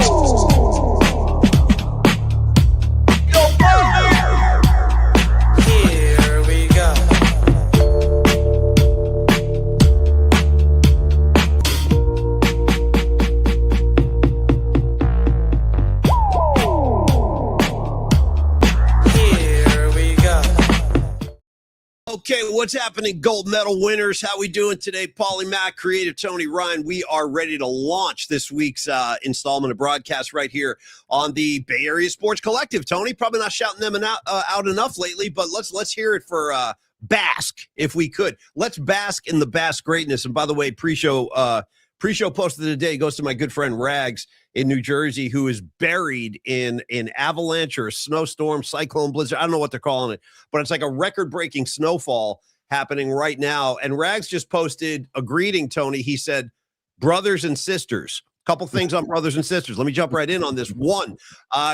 Here we go. Here we go. Okay, what's happening, gold medal winners? How we doing today? Paulie Mack, creator Tony Ryan. We are ready to launch this week's installment of broadcast right here on the Bay Area Sports Collective. Tony, probably not shouting them out enough lately, but let's hear it for Bask, if we could. Let's bask in the Bask greatness. And by the way, pre-show post of the day goes to my good friend Rags in New Jersey, who is buried in an avalanche or a snowstorm, cyclone, blizzard. I don't know what they're calling it, but it's like a record-breaking snowfall happening right now. And Rags just posted a greeting, Tony. He said, brothers and sisters. Couple things on brothers and sisters. Let me jump right in on this. One,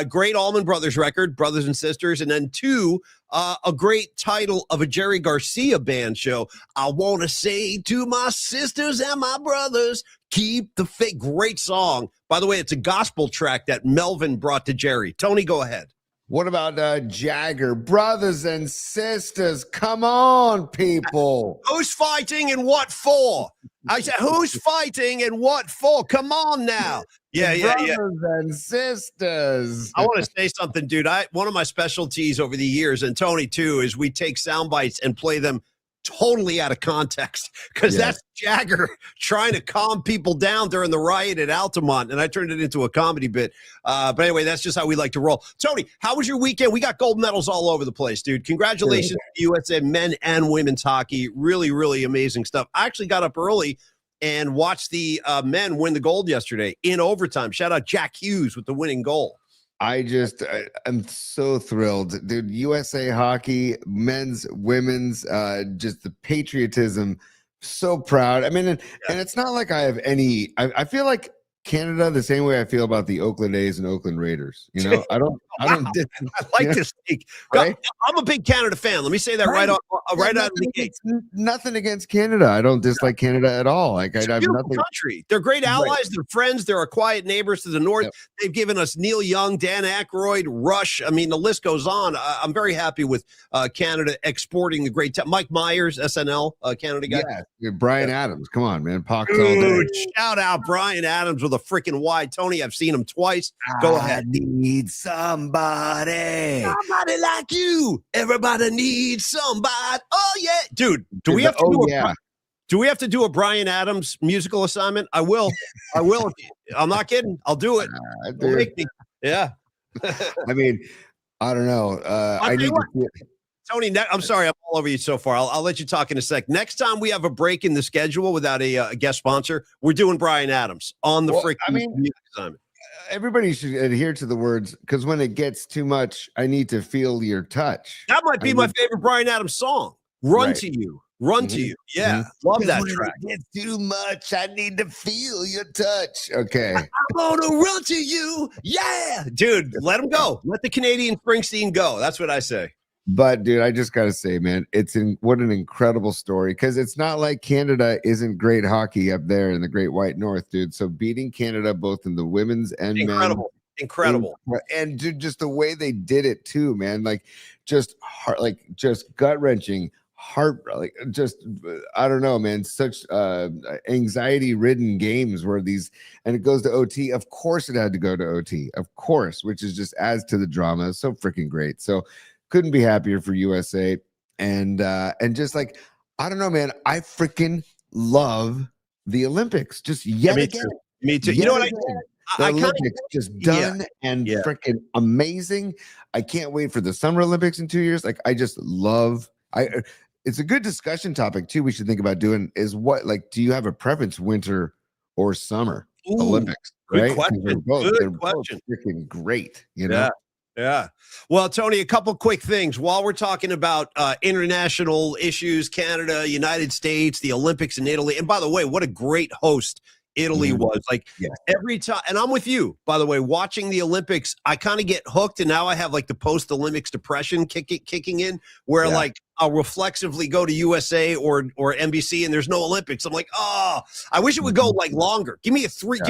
great Allman Brothers record, Brothers and Sisters. And then two, a great title of a Jerry Garcia band show. I want to say to my sisters and my brothers, keep the faith. Great song. By the way, it's a gospel track that Melvin brought to Jerry. Tony, go ahead. What about Jagger? Brothers and sisters, come on, people. Who's fighting and what for? I said, who's fighting and what for? Come on now. Yeah. Brothers and sisters. I want to say something, dude. One of my specialties over the years, and Tony too, is we take sound bites and play them totally out of context, because that's Jagger trying to calm people down during the riot at Altamont, and I turned it into a comedy bit. But anyway, that's just how we like to roll. Tony, how was your weekend? We got gold medals all over the place, dude. Congratulations to USA men and women's hockey. Really, really amazing stuff. I actually got up early and watched the men win the gold yesterday in overtime. Shout out Jack Hughes with the winning goal. I'm so thrilled, dude. USA hockey, men's, women's, just the patriotism. So proud. I mean, and it's not like I have any, I feel like Canada the same way I feel about the Oakland A's and Oakland Raiders. You know, I like this take. Right? I'm a big Canada fan. Let me say that right out of the gate. Nothing against Canada. I don't dislike Canada at all. Like it's I have beautiful nothing. Country. They're great allies. Right. They're friends. They're our quiet neighbors to the north. Yep. They've given us Neil Young, Dan Aykroyd, Rush. I mean, the list goes on. I'm very happy with Canada exporting the great Mike Myers, SNL, Canada guy. Yeah, Brian Adams. Come on, man. Pox all day. Shout out Brian Adams with a freaking wide. Tony, I've seen him twice. Go ahead. Need somebody like you. Everybody needs somebody. Oh yeah, dude. Do we have to do a Brian Adams musical assignment? I will. I'm not kidding. I'll do it. Yeah. I mean, I don't know. I need to. Tony, I'm sorry, I'm all over you so far. I'll let you talk in a sec. Next time we have a break in the schedule without a guest sponsor, we're doing Brian Adams on the freaking music assignment. Everybody should adhere to the words, because when it gets too much, I need to feel your touch. That might be my favorite Brian Adams song. Run to you. Run to you. Yeah. Love that track. When it gets too much, I need to feel your touch. Okay. I'm gonna run to you. Yeah. Dude, let him go. Let the Canadian Springsteen go. That's what I say. But dude, I just gotta say, man, what an incredible story, because it's not like Canada isn't great hockey up there in the Great White North, dude. So beating Canada both in the women's and incredible, and dude, just the way they did it too, man, like just gut wrenching, like just I don't know, man, such anxiety ridden games where these, and it goes to OT. Of course, it had to go to OT, of course, which is just adds to the drama. So freaking great. So. Couldn't be happier for USA. And just like, I don't know, man, I freaking love the Olympics. Just yet again. Me too. You know what? The Olympics just done and freaking amazing. I can't wait for the Summer Olympics in 2 years. Like, I just love, it's a good discussion topic too. We should think about doing is what, like, do you have a preference, winter or summer Olympics? Good right? question. They're both freaking great, you know? Yeah. Well, Tony, a couple quick things while we're talking about international issues, Canada, United States, the Olympics in Italy. And by the way, what a great host Italy was. Like every time, and I'm with you, by the way, watching the Olympics, I kind of get hooked, and now I have like the post-Olympics depression kicking in, where like I'll reflexively go to USA or NBC and there's no Olympics. I'm like, oh, I wish it would go like longer. Give me 3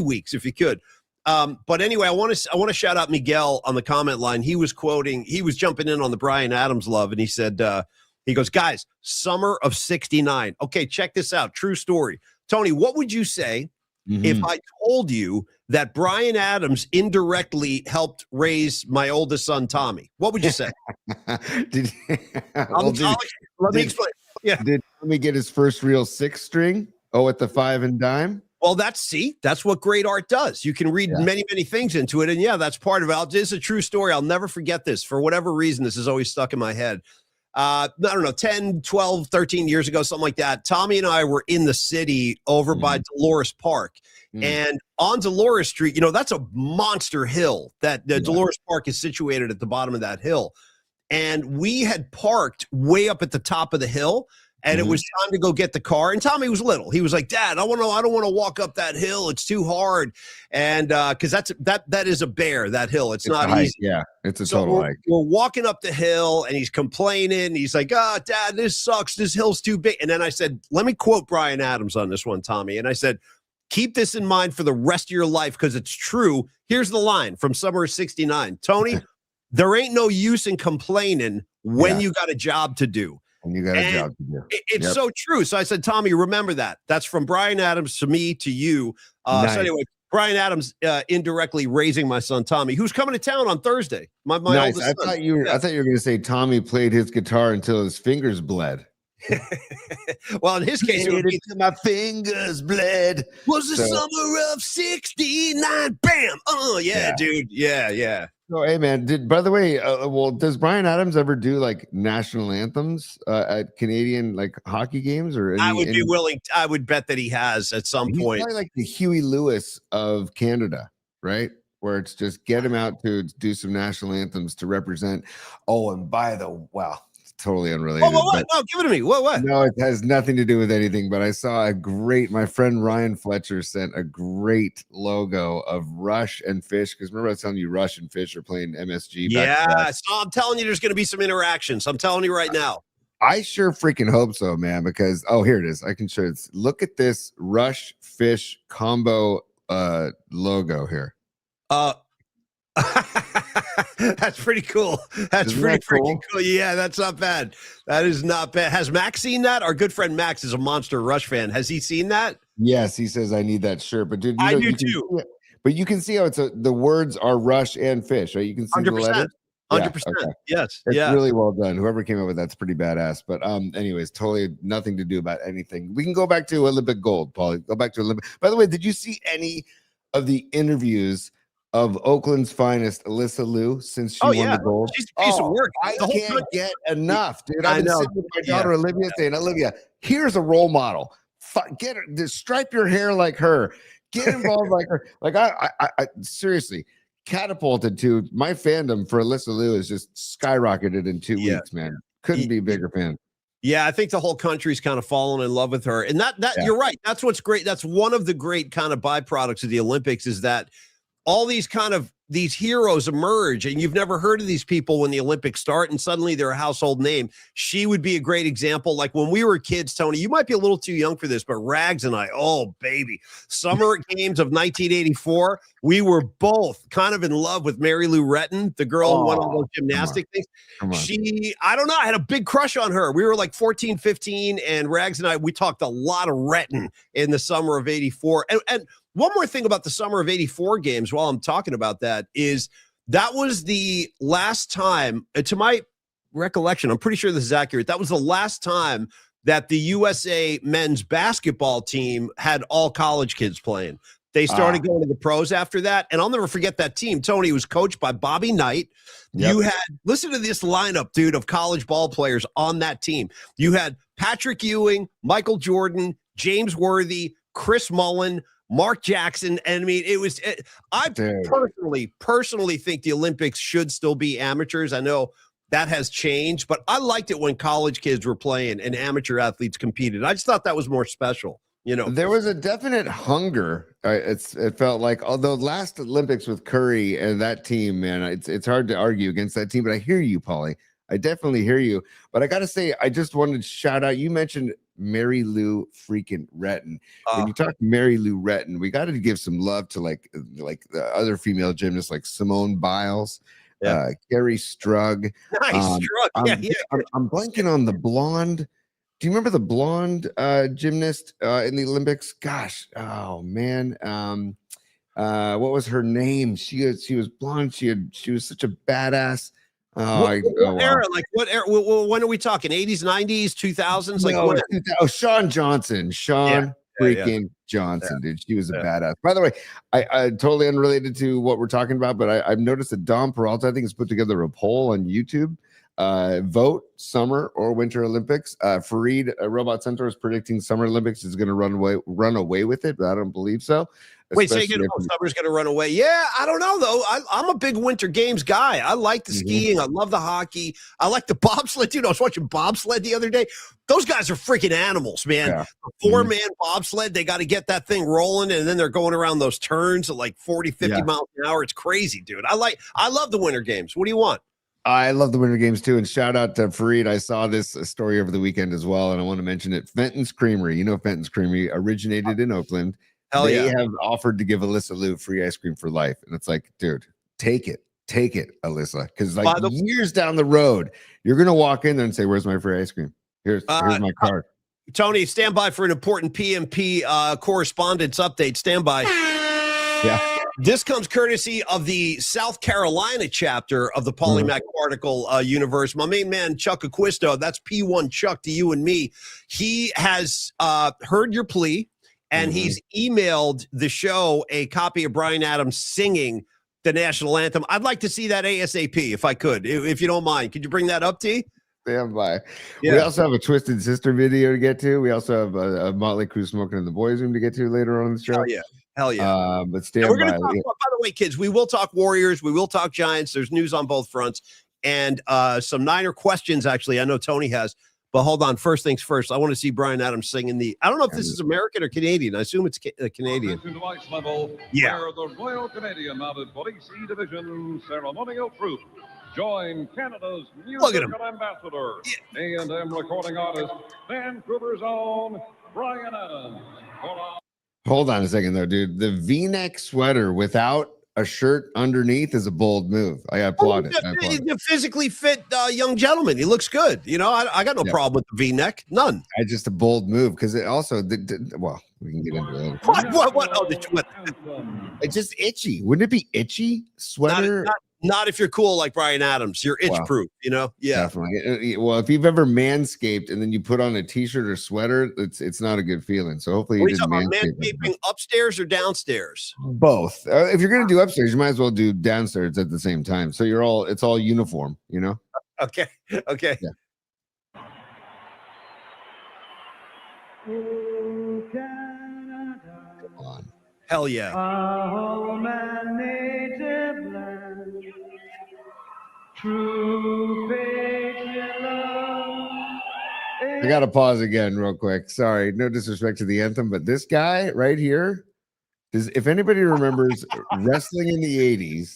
weeks if you could. But anyway, I want to shout out Miguel on the comment line. He was jumping in on the Bryan Adams love, and he said, he goes, guys, summer of '69. Okay, check this out. True story. Tony, what would you say if I told you that Bryan Adams indirectly helped raise my oldest son, Tommy? What would you say? Let me explain. Yeah. Did Tommy get his first real six string? Oh, at the 5 and dime? Well, that's what great art does. You can read many, many things into it. And yeah, that's part of it. It's a true story. I'll never forget this. For whatever reason, this is always stuck in my head. I don't know, 10, 12, 13 years ago, something like that. Tommy and I were in the city over by Dolores Park. And on Dolores Street, that's a monster hill that Dolores Park is situated at the bottom of that hill. And we had parked way up at the top of the hill. And it was time to go get the car. And Tommy was little. He was like, Dad, I don't want to walk up that hill. It's too hard. And because that is a bear, that hill. It's not easy. Yeah, it's a total hike. We're walking up the hill and he's complaining. He's like, Dad, this sucks. This hill's too big. And then I said, let me quote Bryan Adams on this one, Tommy. And I said, keep this in mind for the rest of your life because it's true. Here's the line from summer of '69. Tony, there ain't no use in complaining when you got a job to do. And you got a job to do. It's so true. So I said, Tommy, remember that. That's from Bryan Adams to me, to you. Nice. So anyway, Bryan Adams indirectly raising my son, Tommy, who's coming to town on Thursday. My nice. oldest son. I thought you were going to say Tommy played his guitar until his fingers bled. Well, in his case, it would be my fingers bled. Was the summer of '69. Bam. Oh, yeah, dude. Yeah. So, hey, man, by the way, does Bryan Adams ever do like national anthems at Canadian like hockey games? Or I would be willing. I would bet that he has at some point. Probably like the Huey Lewis of Canada, right? Where it's just get him out to do some national anthems to represent. Oh, and totally unrelated. What? No, give it to me. What? No, it has nothing to do with anything. But I saw my friend Ryan Fletcher sent a great logo of Rush and Fish. Because remember I was telling you Rush and Fish are playing MSG. Yeah, so I'm telling you there's going to be some interactions. I'm telling you right now. I sure freaking hope so, man. Because, here it is. I can show it. Look at this Rush Fish combo logo here. That's pretty cool. That's pretty freaking cool. Yeah, that's not bad. That is not bad. Has Max seen that? Our good friend Max is a monster Rush fan. Has he seen that? Yes, he says I need that shirt. But dude, I do too. But you can see how the words are Rush and Fish, right? You can see 100%. the letters. 100%. Okay. Yes. It's really well done. Whoever came up with that's pretty badass. But anyways, totally nothing to do about anything. We can go back to Olympic gold, Paulie. Go back to Olympic. By the way, did you see any of the interviews of Oakland's finest, Alyssa Liu, since she won the gold? She's a piece of work. I can't get enough, dude. I've been sitting with my daughter Olivia saying, Olivia, here's a role model. Get her, just stripe your hair like her. Get involved like her. Like I seriously catapulted to my fandom for Alyssa Liu is just skyrocketed in 2 weeks, man. Couldn't be a bigger fan. Yeah, I think the whole country's kind of fallen in love with her. And that you're right. That's what's great. That's one of the great kind of byproducts of the Olympics is that all these heroes emerge, and you've never heard of these people when the Olympics start, and suddenly they're a household name. She would be a great example. Like when we were kids, Tony, you might be a little too young for this, but Rags and I, oh, baby. Summer Games of 1984, we were both kind of in love with Mary Lou Retton, the girl who won all those gymnastic things. I don't know, I had a big crush on her. We were like 14, 15, and Rags and I, we talked a lot of Retton in the summer of 84. And one more thing about the summer of 84 games while I'm talking about that is that was the last time, to my recollection, I'm pretty sure this is accurate, that was the last time that the USA men's basketball team had all college kids playing. They started going to the pros after that, and I'll never forget that team. Tony was coached by Bobby Knight. You had, listen to this lineup, dude, of college ball players on that team. You had Patrick Ewing, Michael Jordan, James Worthy, Chris Mullen, Mark Jackson. And I mean, I personally think the Olympics should still be amateurs. I know that has changed, but I liked it when college kids were playing and amateur athletes competed. I just thought that was more special. There was a definite hunger. It felt like, although last Olympics with Curry and that team, man, it's hard to argue against that team. But I hear you, Paulie. I definitely hear you. But I got to say, I just wanted to shout out. You mentioned Mary Lou freaking Retton. When Uh, you talk Mary Lou Retton, we got to give some love to like the other female gymnasts like Simone Biles, Yeah. Carrie Strug. Nice struck. Yeah, yeah. I'm blanking on the blonde. Do you remember the blonde gymnast in the Olympics? Gosh, oh man. What was her name? She was blonde. She was such a badass. What era? Like what era? When are we talking? 80s, 90s, 2000s? Like No, when? Sean Johnson. Yeah, Freaking Johnson, dude. She was a yeah. badass. By the way, I totally unrelated to what we're talking about, but I've noticed that Dom Peralta, I think, has put together a poll on YouTube. Vote summer or winter Olympics. Fareed Robot Centaur is predicting summer Olympics is going to run away with it, but I don't believe so. Wait, say again, summer's going to run away. Yeah, I don't know, though. I'm a big winter games guy. I like the skiing. I love the hockey. I like the bobsled. Dude, I was watching bobsled the other day. Those guys are freaking animals, man. Yeah. A 4-man bobsled, they got to get that thing rolling, and then they're going around those turns at like 40, 50 miles an hour. It's crazy, dude. I love the winter games. What do you want? I love the winter games too. And shout out to Fareed. I saw this story over the weekend as well, and I want to mention it. Fenton's Creamery. You know, Fenton's Creamery originated in Oakland. They have offered to give Alyssa Liu free ice cream for life. And it's like, dude, take it, Alyssa. Because like years down the road, you're going to walk in there and say, where's my free ice cream? Here's my card. Tony, stand by for an important PMP correspondence update. Stand by. Yeah. This comes courtesy of the South Carolina chapter of the Polymath Particle universe. My main man, Chuck Acquisto, that's P1 Chuck to you and me. He has heard your plea, and he's emailed the show a copy of Bryan Adams singing the national anthem. I'd like to see that ASAP if I could, if you don't mind. Could you bring that up, T? Stand by. Yeah. We also have a Twisted Sister video to get to. We also have a Motley Crue Smoking in the Boys Room to get to later on in the show. Hell yeah. But stand we're going by. to talk, by the way, kids, we will talk Warriors. We will talk Giants. There's news on both fronts. And some Niner questions, actually, I know Tony has. But hold on. First things first, I want to see Bryan Adams singing the. I don't know if this is American or Canadian. I assume it's Canadian. Level, yeah. Where the Royal Canadian Mounted Police C Division ceremonial troop join Canada's musical ambassador, A&M recording artist, Vancouver's own Bryan Adams. Hold on a second, though, dude. The V-neck sweater without a shirt underneath is a bold move. I applaud it. He's a physically fit young gentleman. He looks good. You know, I got no problem with the V-neck. None. It's just a bold move because it also, well, we can get into it. What? Oh, it's just itchy. Wouldn't it be itchy? Sweater? Not if you're cool like Bryan Adams. You're itch-proof, you know? Yeah. Definitely. Well, if you've ever manscaped and then you put on a T-shirt or sweater, it's not a good feeling. So hopefully you didn't manscaping upstairs or downstairs? Both. If you're going to do upstairs, you might as well do downstairs at the same time. So it's all uniform, you know? Okay. Yeah. Come on. Hell yeah. I gotta pause again real quick. Sorry, no disrespect to the anthem, but this guy right here is, if anybody remembers wrestling in the 80s,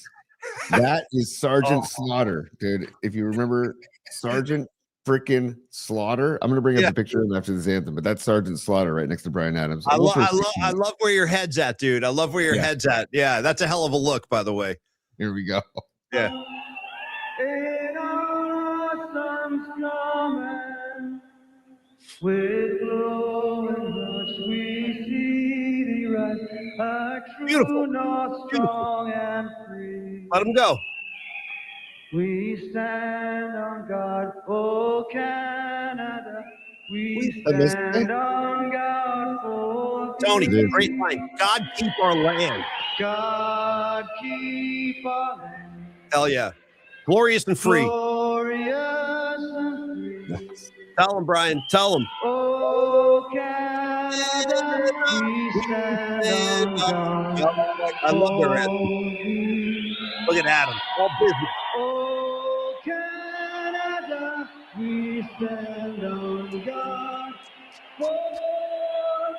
that is Sergeant Slaughter, dude. If you remember Sergeant freaking Slaughter, I'm gonna bring up the picture of him after this anthem, but that's Sergeant Slaughter right next to Bryan Adams. I love where your head's at, dude. I love where your head's at. Yeah, that's a hell of a look, by the way. Here we go. Yeah. With glowing we see thee rise, Beautiful. strong and free. Let him go. We stand on guard, oh Canada. We stand on guard for Tony, great line. God keep our land. God keep our land. Hell yeah. Glorious and free. Glorious and free. Tell him, Bryan. Tell him. Oh, Canada, we stand on guard. I love their anthem. Look at Adam. All business. Oh, Canada, we stand on guard for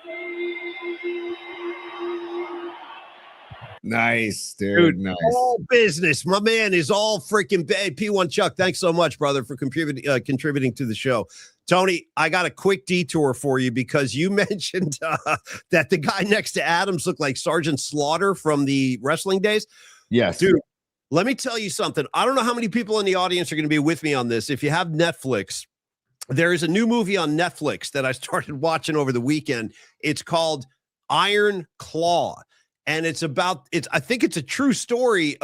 thee. Nice, dude. Nice. All business. My man is all freaking bad. P1 Chuck, thanks so much, brother, for contributing to the show. Tony, I got a quick detour for you because you mentioned that the guy next to Adams looked like Sergeant Slaughter from the wrestling days. Yes. Dude, let me tell you something. I don't know how many people in the audience are going to be with me on this. If you have Netflix, there is a new movie on Netflix that I started watching over the weekend. It's called Iron Claw. And it's about I think it's a true story.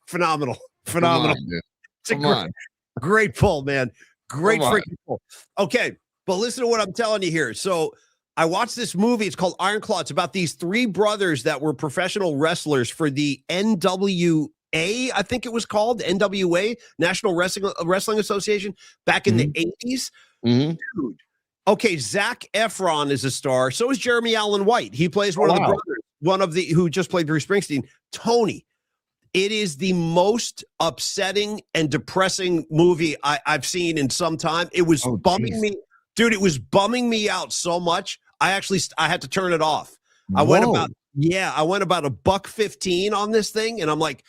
Phenomenal. Come on, dude. It's a Come on. great pull, man. Great Come on. freaking pull. Okay, but listen to what I'm telling you here. So I watched this movie. It's called Iron Claw. It's about these three brothers that were professional wrestlers for the NWA, I think it was called, NWA, National Wrestling Association, back in the 80s. Mhm. Dude. Okay, Zac Efron is a star. So is Jeremy Allen White. He plays one of the brothers, who just played Bruce Springsteen. Tony, it is the most upsetting and depressing movie I've seen in some time. It was bumming me. Dude, it was bumming me out so much. I had to turn it off. I went about $1.15 on this thing, and I'm like,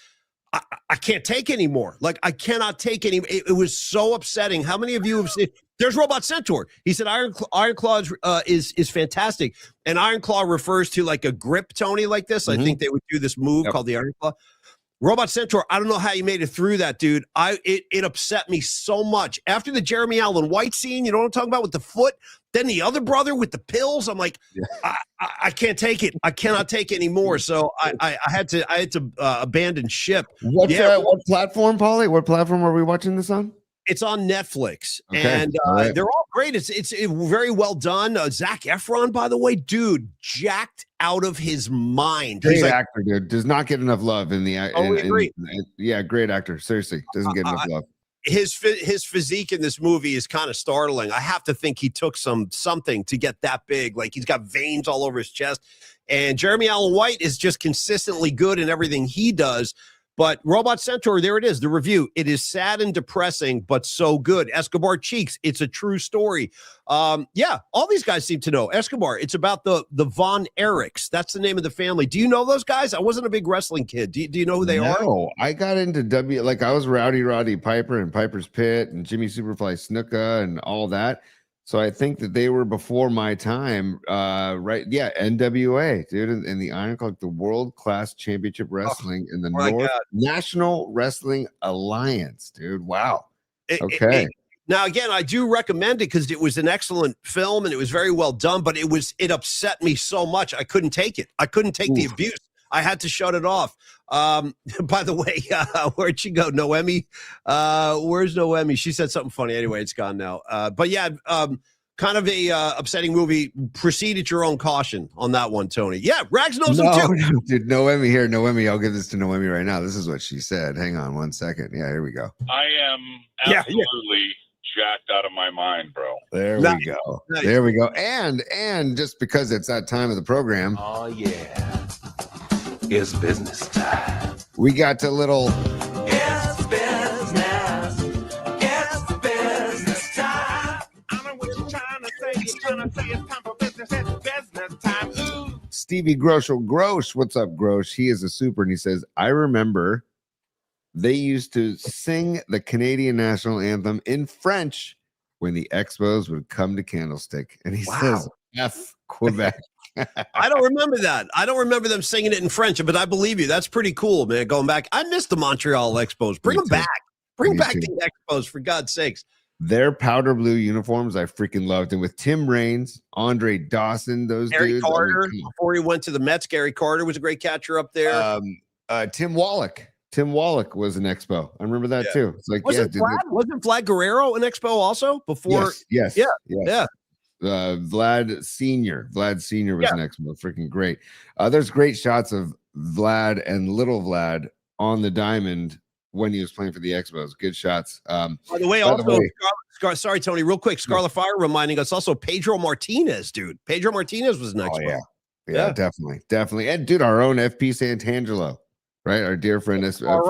I can't take anymore. Like, I cannot take any. It was so upsetting. How many of you have seen? There's Robot Centaur. He said Iron Claw is fantastic, and Iron Claw refers to like a grip, Tony, like this. I think they would do this move called the Iron Claw. Robot Centaur, I don't know how you made it through that, dude. It upset me so much. After the Jeremy Allen White scene, you know what I'm talking about, with the foot, then the other brother with the pills. I'm like, I can't take it. I cannot take it anymore. So I had to abandon ship. What platform, Paulie? What platform are we watching this on? It's on Netflix, and they're all great. It's very well done. Zac Efron, by the way, dude, jacked out of his mind. Great actor, dude. Does not get enough love in the. Great actor. Seriously, doesn't get enough love. His physique in this movie is kind of startling. I have to think he took something to get that big. Like, he's got veins all over his chest. And Jeremy Allen White is just consistently good in everything he does. But Robot Centaur, there it is, the review. It is sad and depressing, but so good. Escobar Cheeks, it's a true story. All these guys seem to know. Escobar, it's about the Von Erichs. That's the name of the family. Do you know those guys? I wasn't a big wrestling kid. Do you know who they are? No, I got into I was Rowdy Roddy Piper and Piper's Pit and Jimmy Superfly Snuka and all that. So I think that they were before my time, right? Yeah, NWA, dude, and the Iron Claw, the World Class Championship Wrestling in the North National Wrestling Alliance, dude. Wow. Okay. Now, again, I do recommend it because it was an excellent film and it was very well done, but it upset me so much I couldn't take it. I couldn't take the abuse. I had to shut it off. By the way, where'd she go? Noemi? Where's Noemi? She said something funny. Anyway, it's gone now. But yeah, kind of a upsetting movie. Proceed at your own caution on that one, Tony. Yeah, Rags knows him too. No, dude, Noemi here. Noemi, I'll give this to Noemi right now. This is what she said. Hang on one second. Yeah, here we go. I am absolutely jacked out of my mind, bro. There we go. Nice. There we go. And just because it's that time of the program. Oh yeah. It's business time. We got a little. It's business. It's business time. I'm trying to say it's time for business. It's business time. Ooh. Stevie Grosh. What's up, Grosh? He is a super, and he says, I remember they used to sing the Canadian national anthem in French when the Expos would come to Candlestick. And he says, F Quebec. I don't remember that. I don't remember them singing it in French, but I believe you. That's pretty cool, man. Going back, I miss the Montreal Expos. Bring them back. Bring back the Expos, for God's sakes. Their powder blue uniforms, I freaking loved. And with Tim Raines, Andre Dawson, those Gary dudes. Carter, before he went to the Mets, Gary Carter was a great catcher up there. Tim Wallach. Tim Wallach was an Expo. I remember that too. It's like, wasn't Vlad Guerrero an Expo also before? Yes. Vlad Senior was an Expo. Freaking great. There's great shots of Vlad and little Vlad on the diamond when he was playing for the Expos. Good shots. By the way, sorry, Tony, real quick. Scarlet Fire reminding us also Pedro Martinez, dude. Pedro Martinez was an Expo. Yeah, definitely. And dude, our own FP Santangelo. Right, our dear friend, our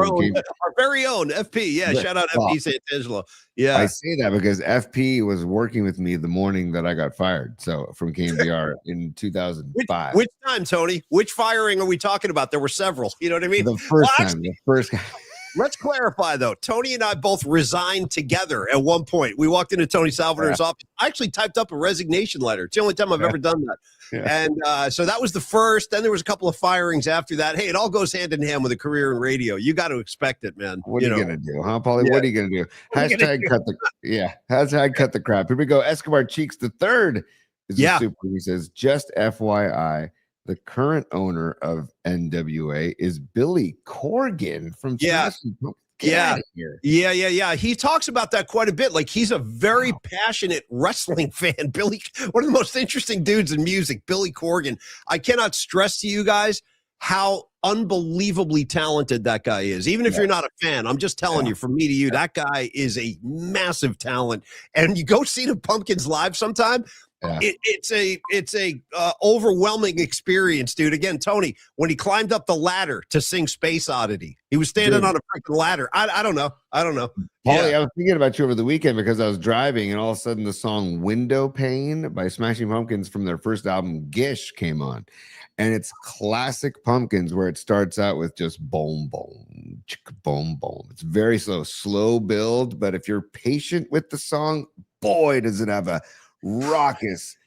very own FP. Yeah, shout out FP Santangelo. Yeah, I say that because FP was working with me the morning that I got fired. So from KMBR in 2005. Which time, Tony? Which firing are we talking about? There were several. You know what I mean? The first time. The first guy. Let's clarify, though. Tony and I both resigned together at one point. We walked into Tony Salvador's office. I actually typed up a resignation letter. It's the only time I've ever done that. Yeah. And so that was the first. Then there was a couple of firings after that. Hey, it all goes hand in hand with a career in radio. You got to expect it, man. What are you gonna do, huh, Paulie? Yeah. What are you gonna do? Hashtag cut the crap. Here we go. Escobar Cheeks the third is a super. He says, just FYI, the current owner of NWA is Billy Corgan from Smashing Pumpkins. Get out of here. Yeah. He talks about that quite a bit. Like, he's a very passionate wrestling fan. Billy, one of the most interesting dudes in music, Billy Corgan. I cannot stress to you guys how unbelievably talented that guy is. Even if you're not a fan, I'm just telling you, from me to you, that guy is a massive talent. And you go see the Pumpkins live sometime. It's a overwhelming experience, dude. Again, Tony, when he climbed up the ladder to sing Space Oddity, he was standing on a freaking ladder. I don't know. Paulie, I was thinking about you over the weekend because I was driving, and all of a sudden the song Window Pane by Smashing Pumpkins from their first album, Gish, came on. And it's classic Pumpkins, where it starts out with just boom, boom, chicka, boom, boom. It's very slow build. But if you're patient with the song, boy, does it have a raucous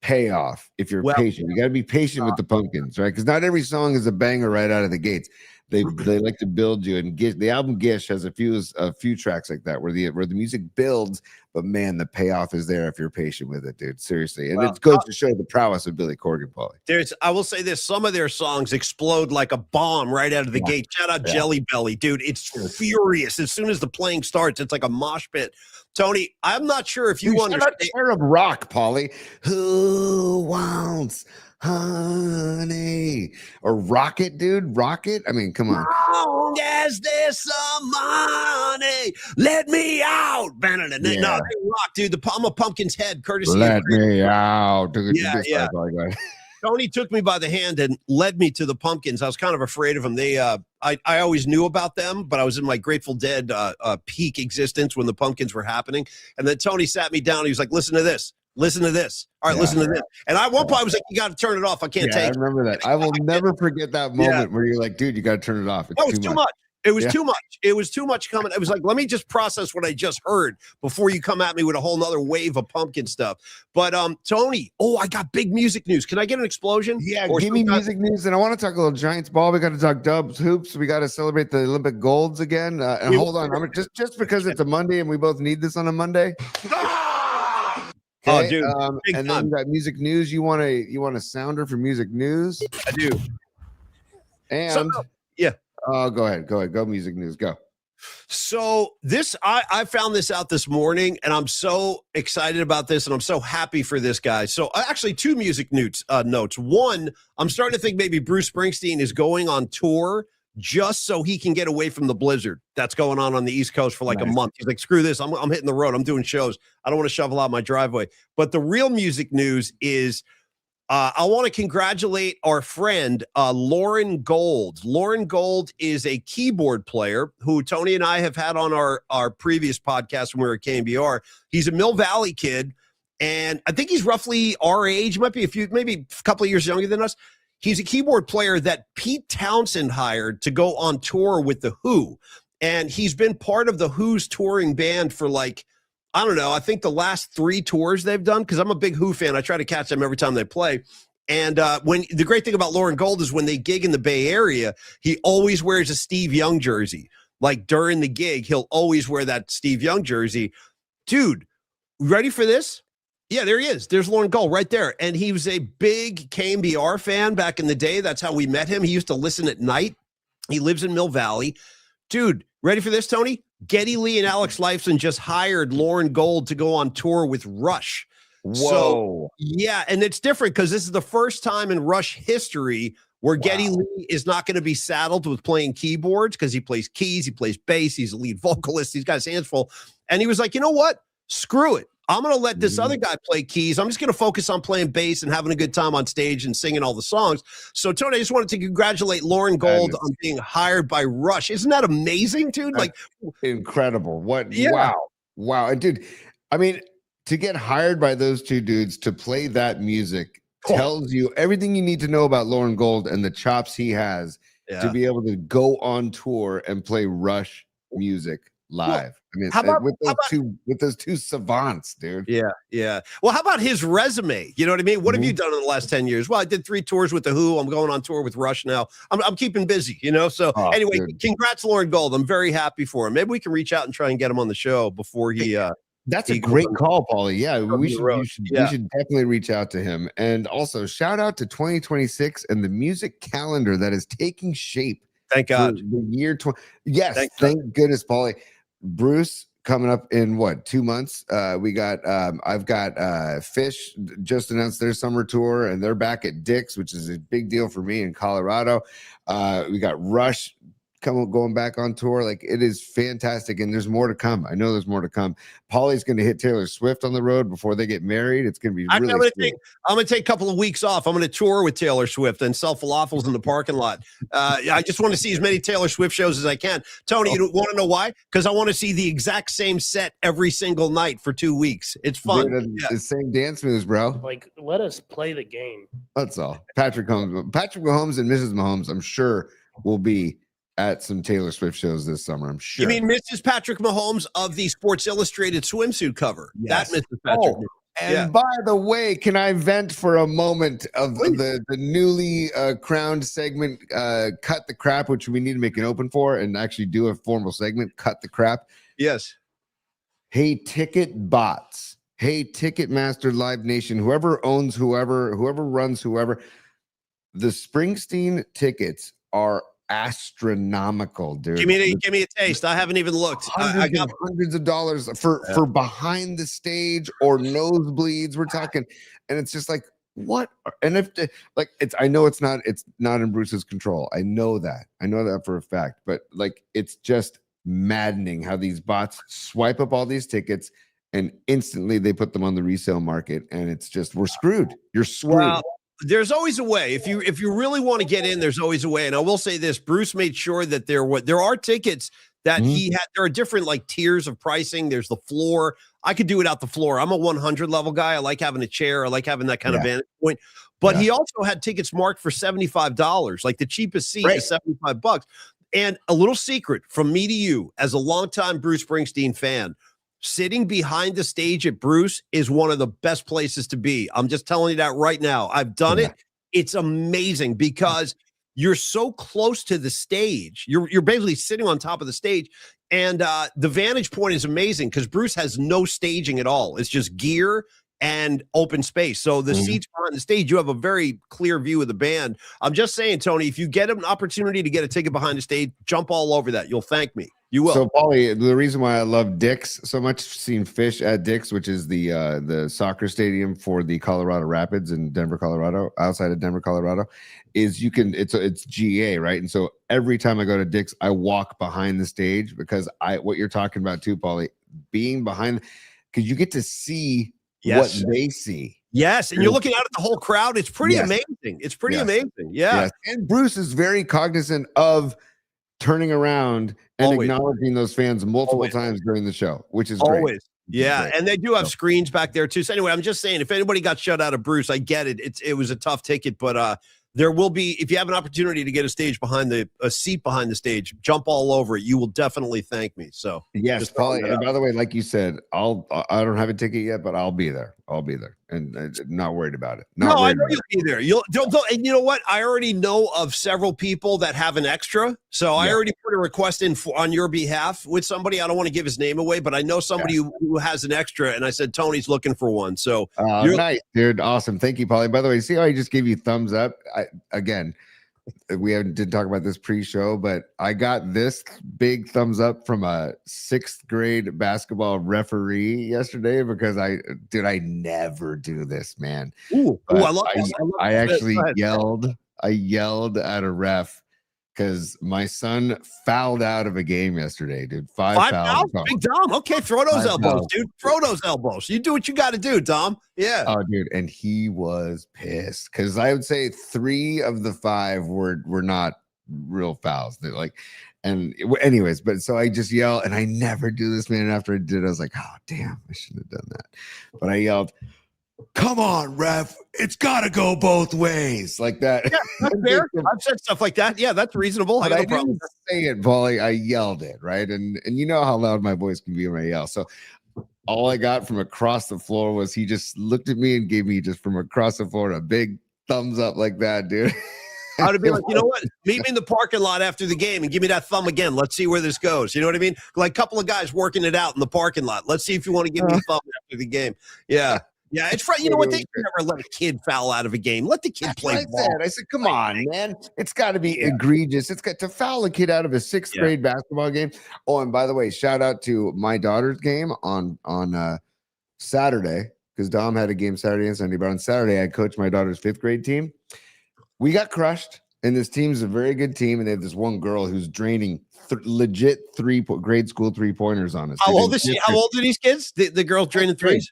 payoff. If you're patient, you got to be patient with the Pumpkins, right? Because not every song is a banger right out of the gates. They like to build you, and the album Gish has a few tracks like that where the music builds, but man, the payoff is there if you're patient with it, dude. Seriously, and it goes to show the prowess of Billy Corgan, Paulie. I will say this: some of their songs explode like a bomb right out of the gate. Shout out Jelly Belly, dude. It's furious. As soon as the playing starts, it's like a mosh pit. Tony, I'm not sure if you understand. Arab Rock, Paulie. Who wants honey or Rocket, dude? Rocket. I mean, come on. Long as there's some money, let me out. No, they rock, dude. The Palm of Pumpkin's head, courtesy. Let me out. Yeah. Tony took me by the hand and led me to the Pumpkins. I was kind of afraid of them. I always knew about them, but I was in my Grateful Dead peak existence when the Pumpkins were happening. And then Tony sat me down. He was like, listen to this. Listen to this. All right, listen to this. And at one point, I was like, you got to turn it off. I can't take it. I remember that. I will never forget that moment where you're like, dude, you got to turn it off. It's too much. It was too much. It was too much coming. It was like, let me just process what I just heard before you come at me with a whole nother wave of Pumpkin stuff. But Tony, I got big music news. Can I get an explosion? Yeah, give me music news. And I want to talk a little Giants ball. We got to talk Dubs hoops. We got to celebrate the Olympic golds again. And hold on, just because it's a Monday and we both need this on a Monday. Okay, dude. And then you got music news. You want a sounder for music news? I do. And go ahead. Go music news. Go. So I found this out this morning, and I'm so excited about this, and I'm so happy for this guy. So actually, two music notes. One, I'm starting to think maybe Bruce Springsteen is going on tour just so he can get away from the blizzard that's going on the East Coast for like a month. He's like, screw this. I'm hitting the road. I'm doing shows. I don't want to shovel out my driveway. But the real music news is I want to congratulate our friend, Lauren Gold. Lauren Gold is a keyboard player who Tony and I have had on our previous podcast when we were at KMBR. He's a Mill Valley kid, and I think he's roughly our age, maybe a couple of years younger than us. He's a keyboard player that Pete Townsend hired to go on tour with The Who. And he's been part of The Who's touring band for I don't know, I think the last 3 tours they've done, because I'm a big Who fan. I try to catch them every time they play. And the great thing about Lauren Gold is when they gig in the Bay Area, he always wears a Steve Young jersey. Like during the gig, he'll always wear that Steve Young jersey. Dude, ready for this? Yeah, there he is. There's Lauren Gold right there. And he was a big KMBR fan back in the day. That's how we met him. He used to listen at night. He lives in Mill Valley. Dude, ready for this, Tony? Geddy Lee and Alex Lifeson just hired Lauren Gold to go on tour with Rush. Whoa. So, yeah, and it's different because this is the first time in Rush history where Geddy Lee is not going to be saddled with playing keyboards because he plays keys, he plays bass, he's a lead vocalist, he's got his hands full. And he was like, you know what? Screw it. I'm going to let this other guy play keys. I'm just going to focus on playing bass and having a good time on stage and singing all the songs. So, Tony, I just wanted to congratulate Lauren Gold on being hired by Rush. Isn't that amazing, dude? Like, incredible. Wow. And dude, I mean, to get hired by those two dudes to play that music tells you everything you need to know about Lauren Gold and the chops he has to be able to go on tour and play Rush music live. I mean, how about- with those two savants, dude. Yeah. Well, how about his resume? You know what I mean? What have you done in the last 10 years? Well, I did 3 tours with The Who. I'm going on tour with Rush now. I'm keeping busy, you know? So anyway, dude. congrats, Lauren Gold. I'm very happy for him. Maybe we can reach out and try and get him on the show before he That's he a great goes on- call, Paulie. Yeah, we should road. we should definitely reach out to him. And also shout out to 2026 and the music calendar that is taking shape. Thank for God. the year 20. Yes, Thank goodness, Paulie. Bruce coming up in what, 2 months? We got I've got Fish just announced their summer tour, and they're back at Dick's, which is a big deal for me in Colorado. We got Rush going back on tour. Like, it is fantastic, and there's more to come. I know there's more to come. Paulie's going to hit Taylor Swift on the road before they get married. It's going to be really I'm going to take a couple of weeks off. I'm going to tour with Taylor Swift and sell falafels in the parking lot. I just want to see as many Taylor Swift shows as I can. Tony, you want to know why? Because I want to see the exact same set every single night for 2 weeks. It's fun. Dude, the same dance moves, bro. Like, let us play the game. That's all. Patrick Mahomes and Mrs. Mahomes, I'm sure, will be at some Taylor Swift shows this summer. I'm sure. You mean Mrs. Patrick Mahomes of the Sports Illustrated swimsuit cover? Yes. That Mrs. Patrick. And by the way, can I vent for a moment of the newly crowned segment, Cut the Crap, which we need to make an open for and actually do a formal segment, Cut the Crap? Yes. Hey, ticket bots. Hey, Ticketmaster, Live Nation, whoever owns whoever runs whoever, the Springsteen tickets are astronomical, dude. Give me a taste. I haven't even looked. I got hundreds of dollars for behind the stage or nosebleeds. We're talking, and it's just like, what? And if like, I know it's not in Bruce's control. I know that for a fact. But like, it's just maddening how these bots swipe up all these tickets and instantly they put them on the resale market, and it's just, we're screwed. You're screwed. Well, there's always a way. If you really want to get in, there's always a way. And I will say this: Bruce made sure that there are tickets that he had. There are different like tiers of pricing. There's the floor. I could do without the floor. I'm a 100 level guy. I like having a chair. I like having that kind of vantage point. But he also had tickets marked for $75. Like the cheapest seat is $75. And a little secret from me to you, as a longtime Bruce Springsteen fan. Sitting behind the stage at Bruce is one of the best places to be. I'm just telling you that right now. I've done it. It's amazing because you're so close to the stage. You're basically sitting on top of the stage, and the vantage point is amazing because Bruce has no staging at all. It's just gear and open space. So the seats behind the stage, you have a very clear view of the band. I'm just saying, Tony, if you get an opportunity to get a ticket behind the stage, jump all over that. You'll thank me. You will. So, Paulie, the reason why I love Dick's so much, seen Fish at Dick's, which is the soccer stadium for the Colorado Rapids in Denver, Colorado, outside of Denver, Colorado, is it's GA, right? And so every time I go to Dick's, I walk behind the stage because what you're talking about too, Paulie, being behind, because you get to see what they see. Yes, and you're looking out at the whole crowd. It's pretty amazing. It's pretty amazing. Yeah. Yes. And Bruce is very cognizant of turning around and acknowledging those fans multiple times during the show, which is great. Yeah, and they do have screens back there too. So anyway, I'm just saying, if anybody got shut out of Bruce, I get it. It was a tough ticket, but there will be, if you have an opportunity to get a seat behind the stage, jump all over it. You will definitely thank me. So yes, Paulie. And by the way, like you said, I don't have a ticket yet, but I'll be there. And not worried about it. I know you'll be there. And you know what? I already know of several people that have an extra. So I already put a request in on your behalf with somebody. I don't want to give his name away, but I know somebody who has an extra. And I said, Tony's looking for one. So nice, dude. Awesome. Thank you, Paulie. By the way, see how I just gave you thumbs up? We didn't talk about this pre-show, but I got this big thumbs up from a 6th grade basketball referee yesterday because I never do this, man. I love this. I actually yelled. I yelled at a ref because my son fouled out of a game yesterday, dude. 5 fouls. Big Dom. Okay, throw those elbows, dude. Throw those elbows. You do what you got to do, Dom. Yeah. Oh, dude, and he was pissed because I would say 3 of the 5 were not real fouls. They're like, and anyways, but so I just yelled, and I never do this, man. And after I did, I was like, oh damn, I shouldn't have done that. But I yelled, come on, ref, it's got to go both ways, like that. Yeah, that's fair. I've said stuff like that. Yeah, that's reasonable. I But got I no problem. didn't say it, Paulie. I yelled it, right? And you know how loud my voice can be when I yell. So all I got from across the floor was he just looked at me and gave me just from across the floor a big thumbs up like that, dude. I would have been like, you know what? Meet me in the parking lot after the game and give me that thumb again. Let's see where this goes. You know what I mean? Like a couple of guys working it out in the parking lot. Let's see if you want to give me a thumb after the game. Yeah. Yeah, it's fun. You know what? They should never let a kid foul out of a game. Let the kid That's play what ball. I said, come on, man. It's got to be egregious. It's got to foul a kid out of a sixth grade basketball game. Oh, and by the way, shout out to my daughter's game on Saturday, because Dom had a game Saturday and Sunday. But on Saturday, I coached my daughter's fifth grade team. We got crushed, and this team's a very good team. And they have this one girl who's draining legit grade school 3-pointers on us. How old is she? How old are these kids? The girls draining threes?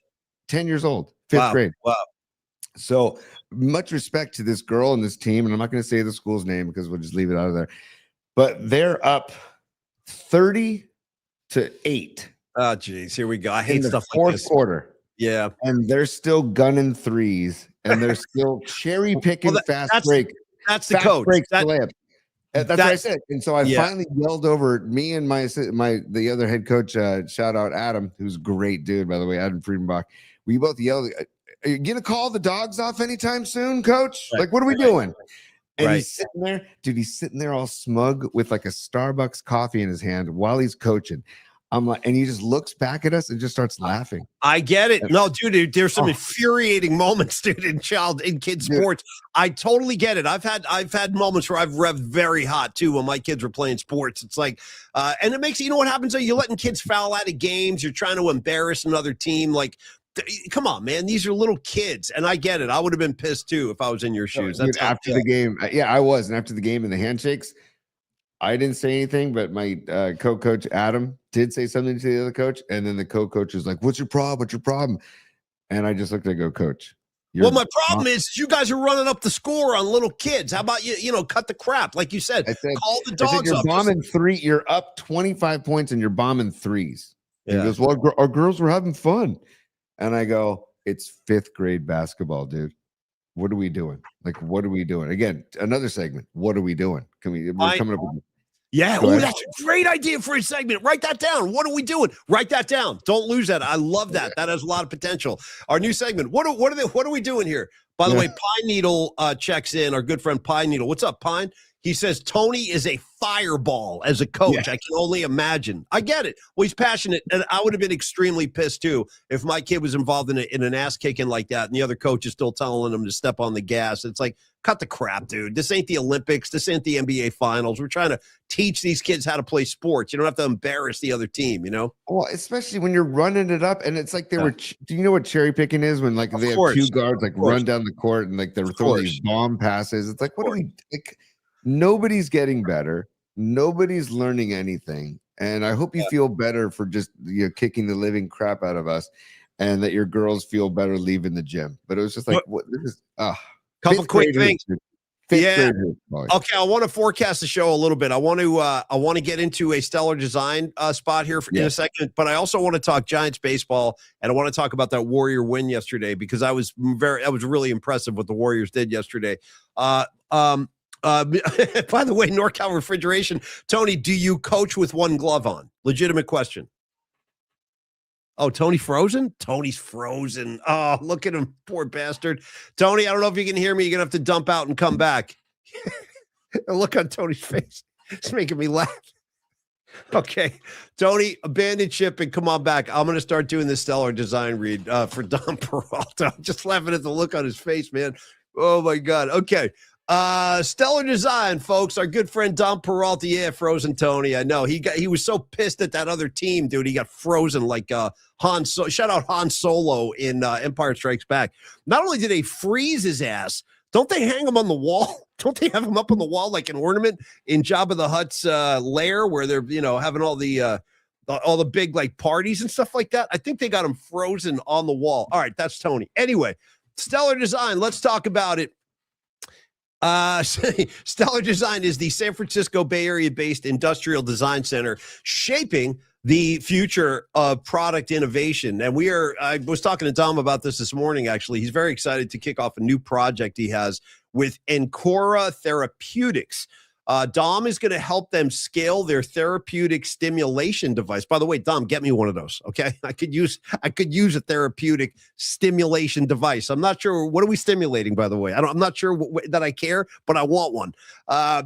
10 years old, fifth grade. Wow. So much respect to this girl and this team. And I'm not going to say the school's name because we'll just leave it out of there. But they're up 30-8. Oh, geez. Here we go. I hate in the stuff like fourth this. quarter. Yeah. And they're still gunning threes. And they're still cherry picking fast break. That's the coach. Layup. That's what I said. And so I finally yelled over me and the other head coach, shout out Adam, who's a great dude, by the way, Adam Friedenbach. We both yelled, are you going to call the dogs off anytime soon, coach? Right. Like, what are we doing? And Right. he's sitting there, dude, he's sitting there all smug with like a Starbucks coffee in his hand while he's coaching. I'm like, and he just looks back at us and just starts laughing. I get it. No, dude, there's some infuriating moments, dude, in kids sports. I totally get it. I've had moments where I've revved very hot too when my kids were playing sports. It's like, and it makes you know what happens? You're letting kids foul out of games. You're trying to embarrass another team. Like, come on, man. These are little kids, and I get it. I would have been pissed too if I was in your shoes. Dude, after the game, I was, and after the game and the handshakes, I didn't say anything, but my co-coach Adam did say something to the other coach, and then the co-coach was like, "What's your problem? What's your problem?" And I just looked at go, "Coach." Well, my problem is you guys are running up the score on little kids. How about you cut the crap, like you said? Call the dogs you're up. Bombing three. You're up 25 points, and you're bombing threes. And he goes, "Well, our girls were having fun," and I go, "It's fifth grade basketball, dude. What are we doing? Like, what are we doing? Again, another segment. What are we doing? We're coming up with." Yeah. Oh, that's a great idea for a segment. Write that down. What are we doing? Write that down. Don't lose that. I love that. That has a lot of potential. Our new segment. What are we doing here? By the way, Pine Needle checks in. Our good friend Pine Needle. What's up, Pine? He says Tony is a fireball as a coach. I can only imagine. I get it. Well, he's passionate, and I would have been extremely pissed too if my kid was involved in an ass kicking like that, and the other coach is still telling him to step on the gas. It's like, cut the crap, dude. This ain't the Olympics. This ain't the NBA Finals. We're trying to teach these kids how to play sports. You don't have to embarrass the other team, you know? Well, especially when you're running it up, and it's like they were. Do you know what cherry picking is? When like they have two guards like run down the court and like they're throwing these bomb passes. It's like, what are we like? Nobody's getting better. Nobody's learning anything. And I hope you feel better for just kicking the living crap out of us, and that your girls feel better leaving the gym. But it was just like, what? This is couple quick things. Okay, I want to forecast the show a little bit. I want to get into a stellar design spot here in a second, but I also want to talk Giants baseball, and I want to talk about that Warrior win yesterday, because that was really impressive what the Warriors did yesterday. By the way, NorCal Refrigeration, Tony, do you coach with one glove on? Legitimate question. Oh, Tony frozen? Tony's frozen. Oh, look at him, poor bastard. Tony, I don't know if you can hear me. You're going to have to dump out and come back. Look on Tony's face. It's making me laugh. Okay, Tony, abandon ship and come on back. I'm going to start doing the stellar design read for Don Peralta. I'm just laughing at the look on his face, man. Oh, my God. Okay. Stellar design, folks. Our good friend Don Peralta. Yeah, frozen Tony. I know he was so pissed at that other team, dude. He got frozen like Han. Shout out Han Solo in Empire Strikes Back. Not only did they freeze his ass, don't they hang him on the wall? Don't they have him up on the wall like an ornament in Jabba the Hutt's lair, where they're having all the big like parties and stuff like that? I think they got him frozen on the wall. All right, that's Tony. Anyway, stellar design. Let's talk about it. Stellar Design is the San Francisco Bay Area based industrial design center shaping the future of product innovation. And I was talking to Dom about this morning, actually. He's very excited to kick off a new project he has with Ancora Therapeutics. Dom is going to help them scale their therapeutic stimulation device. By the way, Dom, get me one of those. Okay. I could use a therapeutic stimulation device. I'm not sure. What are we stimulating, by the way? I'm not sure that I care, but I want one.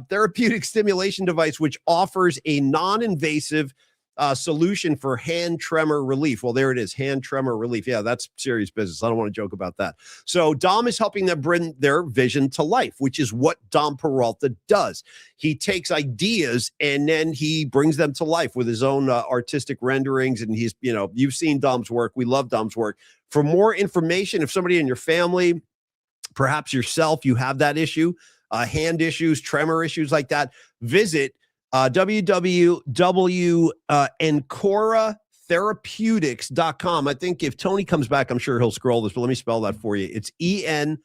Therapeutic stimulation device, which offers a non-invasive solution for hand tremor relief. Well, there it is, hand tremor relief. Yeah, that's serious business. I don't want to joke about that. So Dom is helping them bring their vision to life, which is what Dom Peralta does. He takes ideas and then he brings them to life with his own artistic renderings. And he's, you've seen Dom's work. We love Dom's work. For more information, if somebody in your family, perhaps yourself, you have that issue, hand issues, tremor issues like that, visit www.encoratherapeutics.com. I think if Tony comes back, I'm sure he'll scroll this, but let me spell that for you. It's ENCORA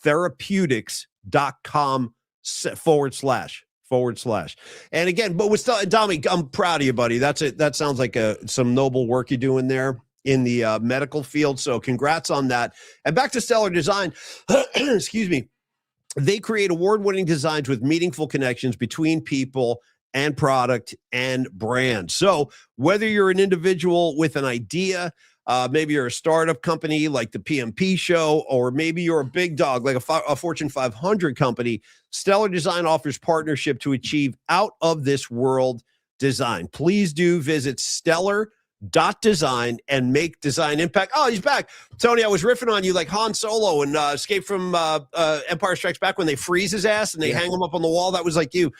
therapeutics.com // And again, but with Dommy, I'm proud of you, buddy. That's it. That sounds like some noble work you're doing there in the medical field. So congrats on that. And back to Stellar Design. Excuse me. They create award-winning designs with meaningful connections between people and product and brand. So whether you're an individual with an idea, maybe you're a startup company like the PMP show, or maybe you're a big dog like a Fortune 500 company, Stellar Design offers partnership to achieve out-of-this-world design. Please do visit stellar.design and make design impact. Oh, he's back. Tony, I was riffing on you like Han Solo and Escape from Empire Strikes Back when they freeze his ass and they hang him up on the wall. That was like you.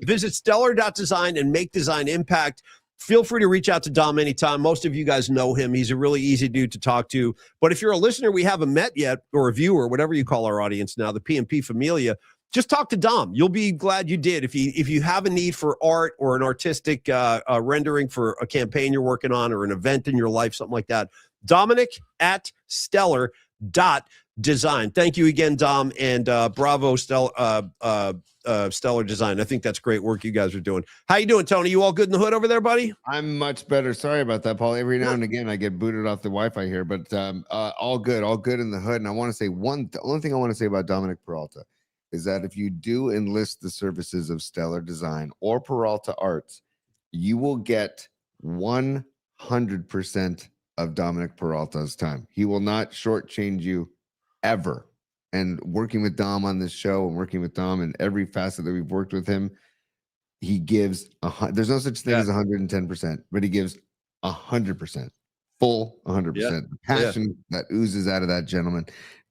Visit stellar.design and make design impact. Feel free to reach out to Dom anytime. Most of you guys know him. He's a really easy dude to talk to. But if you're a listener we haven't met yet, or a viewer, whatever you call our audience now, the PMP Familia, just talk to Dom. You'll be glad you did. If you have a need for art or an artistic rendering for a campaign you're working on or an event in your life, something like that, Dominic at stellar.design. Thank you again, Dom, and bravo, Stellar Design. I think that's great work you guys are doing. How you doing, Tony? You all good in the hood over there, buddy? I'm much better. Sorry about that, Paul. Every now and again, I get booted off the Wi-Fi here, but all good in the hood. And I want to say the only thing I want to say about Dominic Peralta is that if you do enlist the services of Stellar Design or Peralta Arts, you will get 100% of Dominic Peralta's time. He will not shortchange you ever. And working with Dom on this show and working with Dom in every facet that we've worked with him, he gives there's no such thing as 110%, but he gives 100%, full 100%. The passion that oozes out of that gentleman.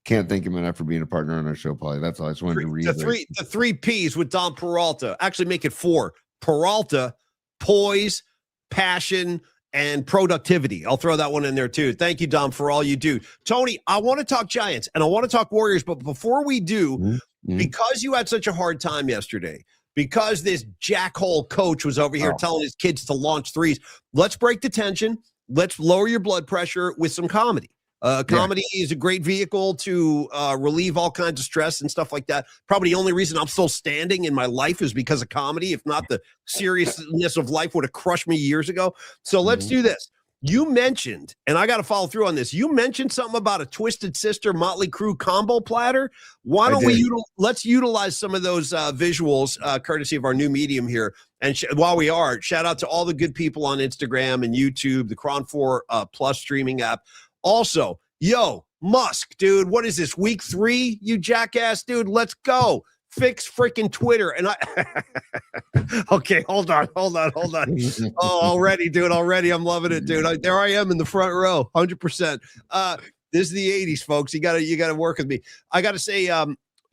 Can't thank him enough for being a partner on our show, Paulie. That's all I just wanted to read. The three P's with Dom Peralta. Actually, make it 4. Peralta, poise, passion, and productivity. I'll throw that one in there too. Thank you, Dom, for all you do. Tony, I want to talk Giants and I want to talk Warriors, but before we do, because you had such a hard time yesterday, because this jackhole coach was over here telling his kids to launch threes, let's break the tension. Let's lower your blood pressure with some comedy. Comedy is a great vehicle to relieve all kinds of stress and stuff like that. Probably the only reason I'm still standing in my life is because of comedy. If not, the seriousness of life would have crushed me years ago. So let's do this. You mentioned, and I got to follow through on this. You mentioned something about a Twisted Sister Motley Crue combo platter. Why don't let's utilize some of those visuals, courtesy of our new medium here. And while we are, shout out to all the good people on Instagram and YouTube, the Cron 4 Plus streaming app. Also, Musk, dude, what is this, week 3, you jackass, dude? Let's go. Fix freaking Twitter. And okay, hold on. Oh, already, dude, I'm loving it, dude. There I am in the front row, 100%. This is the 80s, folks. You gotta work with me. I gotta say,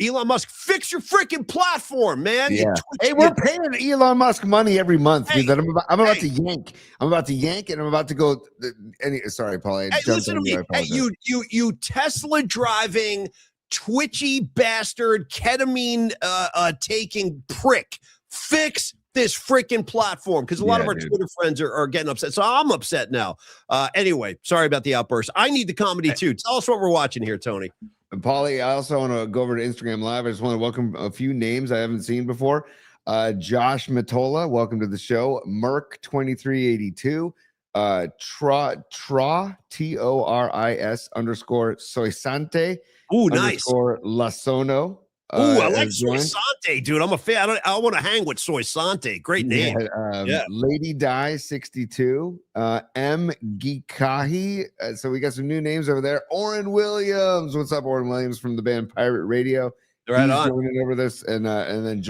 Elon Musk, fix your freaking platform, man. Yeah. Hey, we're paying Elon Musk money every month, dude. That I'm about to yank. I'm about to yank, and I'm about to go. Sorry, Paul. Listen to me. Hey, you Tesla driving, twitchy bastard, ketamine taking prick. Fix this freaking platform, because a lot of our Twitter friends are getting upset. So I'm upset now. Anyway, sorry about the outburst. I need the comedy too. Tell us what we're watching here, Tony. Paulie, I also want to go over to Instagram Live. I just want to welcome a few names I haven't seen before. Josh Matola, welcome to the show. Merc 2382. Toris underscore Soisante Ooh, nice. underscore Lasono. Ooh, I like has Soy joined. Sante, dude. I'm a fan. I want to hang with Soy Sante. Great name. Yeah. Lady Die 62. M Gikahi. So we got some new names over there. Oren Williams. What's up, Oren Williams from the band Pirate Radio? Right He's on. joining over this, and then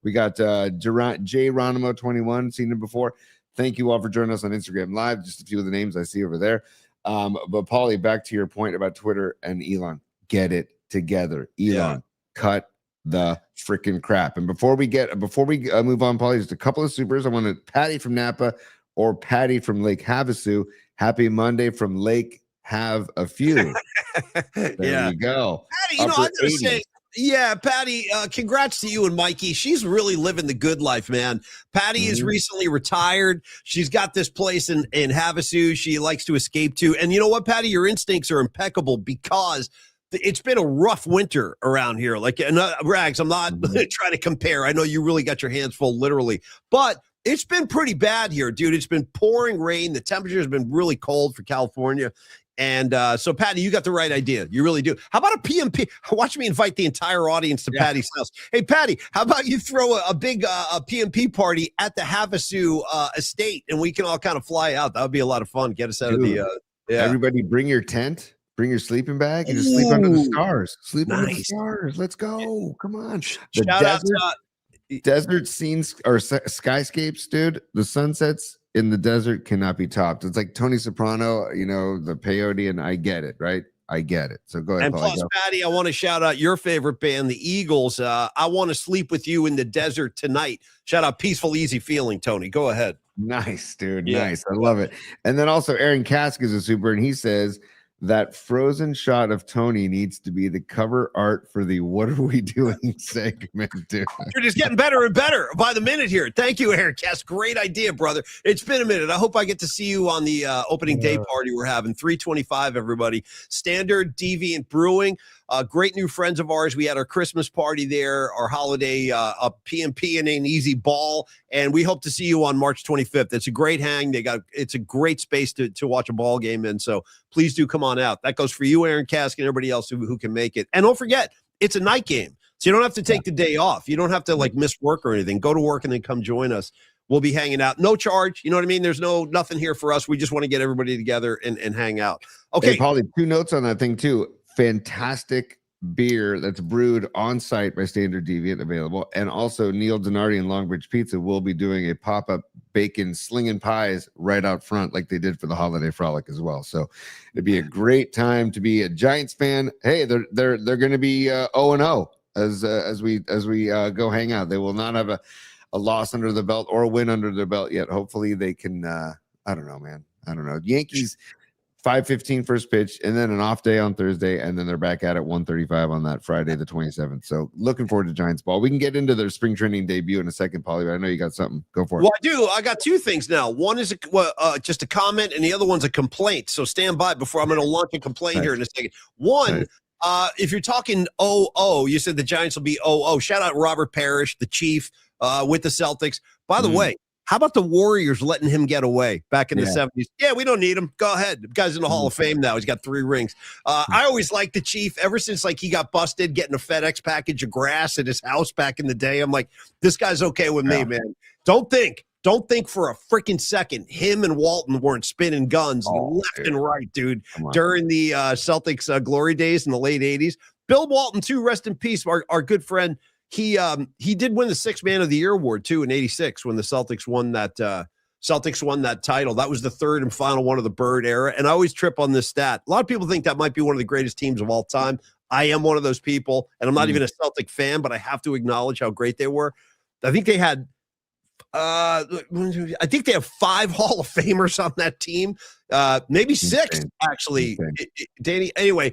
we got Geronimo 21. Seen him before. Thank you all for joining us on Instagram Live. Just a few of the names I see over there. But Paulie, back to your point about Twitter and Elon. Get it together, Elon. Cut the freaking crap. And before we move on, Paulie, just a couple of supers. I want Patty from Napa or Patty from Lake Havasu. Happy Monday from Lake Have a Few. There you go. Patty, I gotta say. Yeah, Patty, congrats to you and Mikey. She's really living the good life, man. Patty is recently retired. She's got this place in Havasu she likes to escape to. And you know what, Patty? Your instincts are impeccable because it's been a rough winter around here. Like, Rags, I'm not trying to compare. I know you really got your hands full, literally. But it's been pretty bad here, dude. It's been pouring rain. The temperature has been really cold for California. And so, Patty, you got the right idea. You really do. How about a PMP? Watch me invite the entire audience to Patty's house. Hey, Patty, how about you throw a big PMP party at the Havasu estate, and we can all kind of fly out. That would be a lot of fun. Get us out of the Everybody bring your tent, bring your sleeping bag, and just sleep under the stars. Sleep under the stars. Let's go. Come on. The Shout out desert scenes or skyscapes, dude. The sunsets in the desert cannot be topped. It's like Tony Soprano, the peyote, and I get it, right? I get it. So go ahead. And plus, Patty, I want to shout out your favorite band, the Eagles. I want to sleep with you in the desert tonight. Shout out Peaceful Easy Feeling, Tony. Go ahead. Nice, dude. Yeah. Nice. I love it. And then also Aaron Kask is a super, and he says that frozen shot of Tony needs to be the cover art for the What Are We Doing segment, dude. You're just getting better and better by the minute here. Thank you, Aaron Cass. Great idea, brother. It's been a minute. I hope I get to see you on the opening day party we're having. 325, everybody. Standard Deviant Brewing. Great new friends of ours. We had our Christmas party there, our holiday PMP and an easy ball, and we hope to see you on March 25th. It's a great hang. It's a great space to watch a ball game in, so please do come on out. That goes for you, Aaron Kask, and everybody else who can make it. And don't forget, it's a night game, so you don't have to take the day off. You don't have to miss work or anything. Go to work and then come join us. We'll be hanging out. No charge. You know what I mean? There's nothing here for us. We just want to get everybody together and hang out. Okay. Hey, Paulie, 2 notes on that thing too. Fantastic beer that's brewed on site by Standard Deviant available. And also Neil Donardi and Longbridge Pizza will be doing a pop-up bacon slinging pies right out front like they did for the holiday frolic as well. So it'd be a great time to be a Giants fan. Hey, they're going to be 0-0 as we go hang out. They will not have a loss under the belt or a win under their belt yet. Hopefully they can I don't know, man. I don't know. Yankees 5:15 first pitch, and then an off day on Thursday, and then they're back at it 1:35 on that Friday, the 27th. So looking forward to Giants ball. We can get into their spring training debut in a second, Paulie, but I know you got something. Go for it. Well, I do. I got 2 things now. One is just a comment, and the other one's a complaint. So stand by before I'm going to launch a complaint here in a second. One, if you're talking 0-0, you said the Giants will be 0-0. Shout out Robert Parrish, the chief with the Celtics. By the way, how about the Warriors letting him get away back in the 70s? Yeah, we don't need him. Go ahead. The guy's in the Hall of Fame now. He's got 3 rings. I always liked the Chief ever since he got busted getting a FedEx package of grass at his house back in the day. I'm like, this guy's okay with me, man. Don't think for a freaking second him and Walton weren't spinning guns left and right, dude, during the Celtics glory days in the late 80s. Bill Walton, too, rest in peace, our good friend. He did win the 6th Man of the Year award too in '86 when the Celtics won that title. That was the 3rd and final one of the Bird era. And I always trip on this stat. A lot of people think that might be one of the greatest teams of all time. I am one of those people, and I'm not even a Celtic fan, but I have to acknowledge how great they were. I think they had 5 Hall of Famers on that team, maybe 6 actually. Danny. Anyway,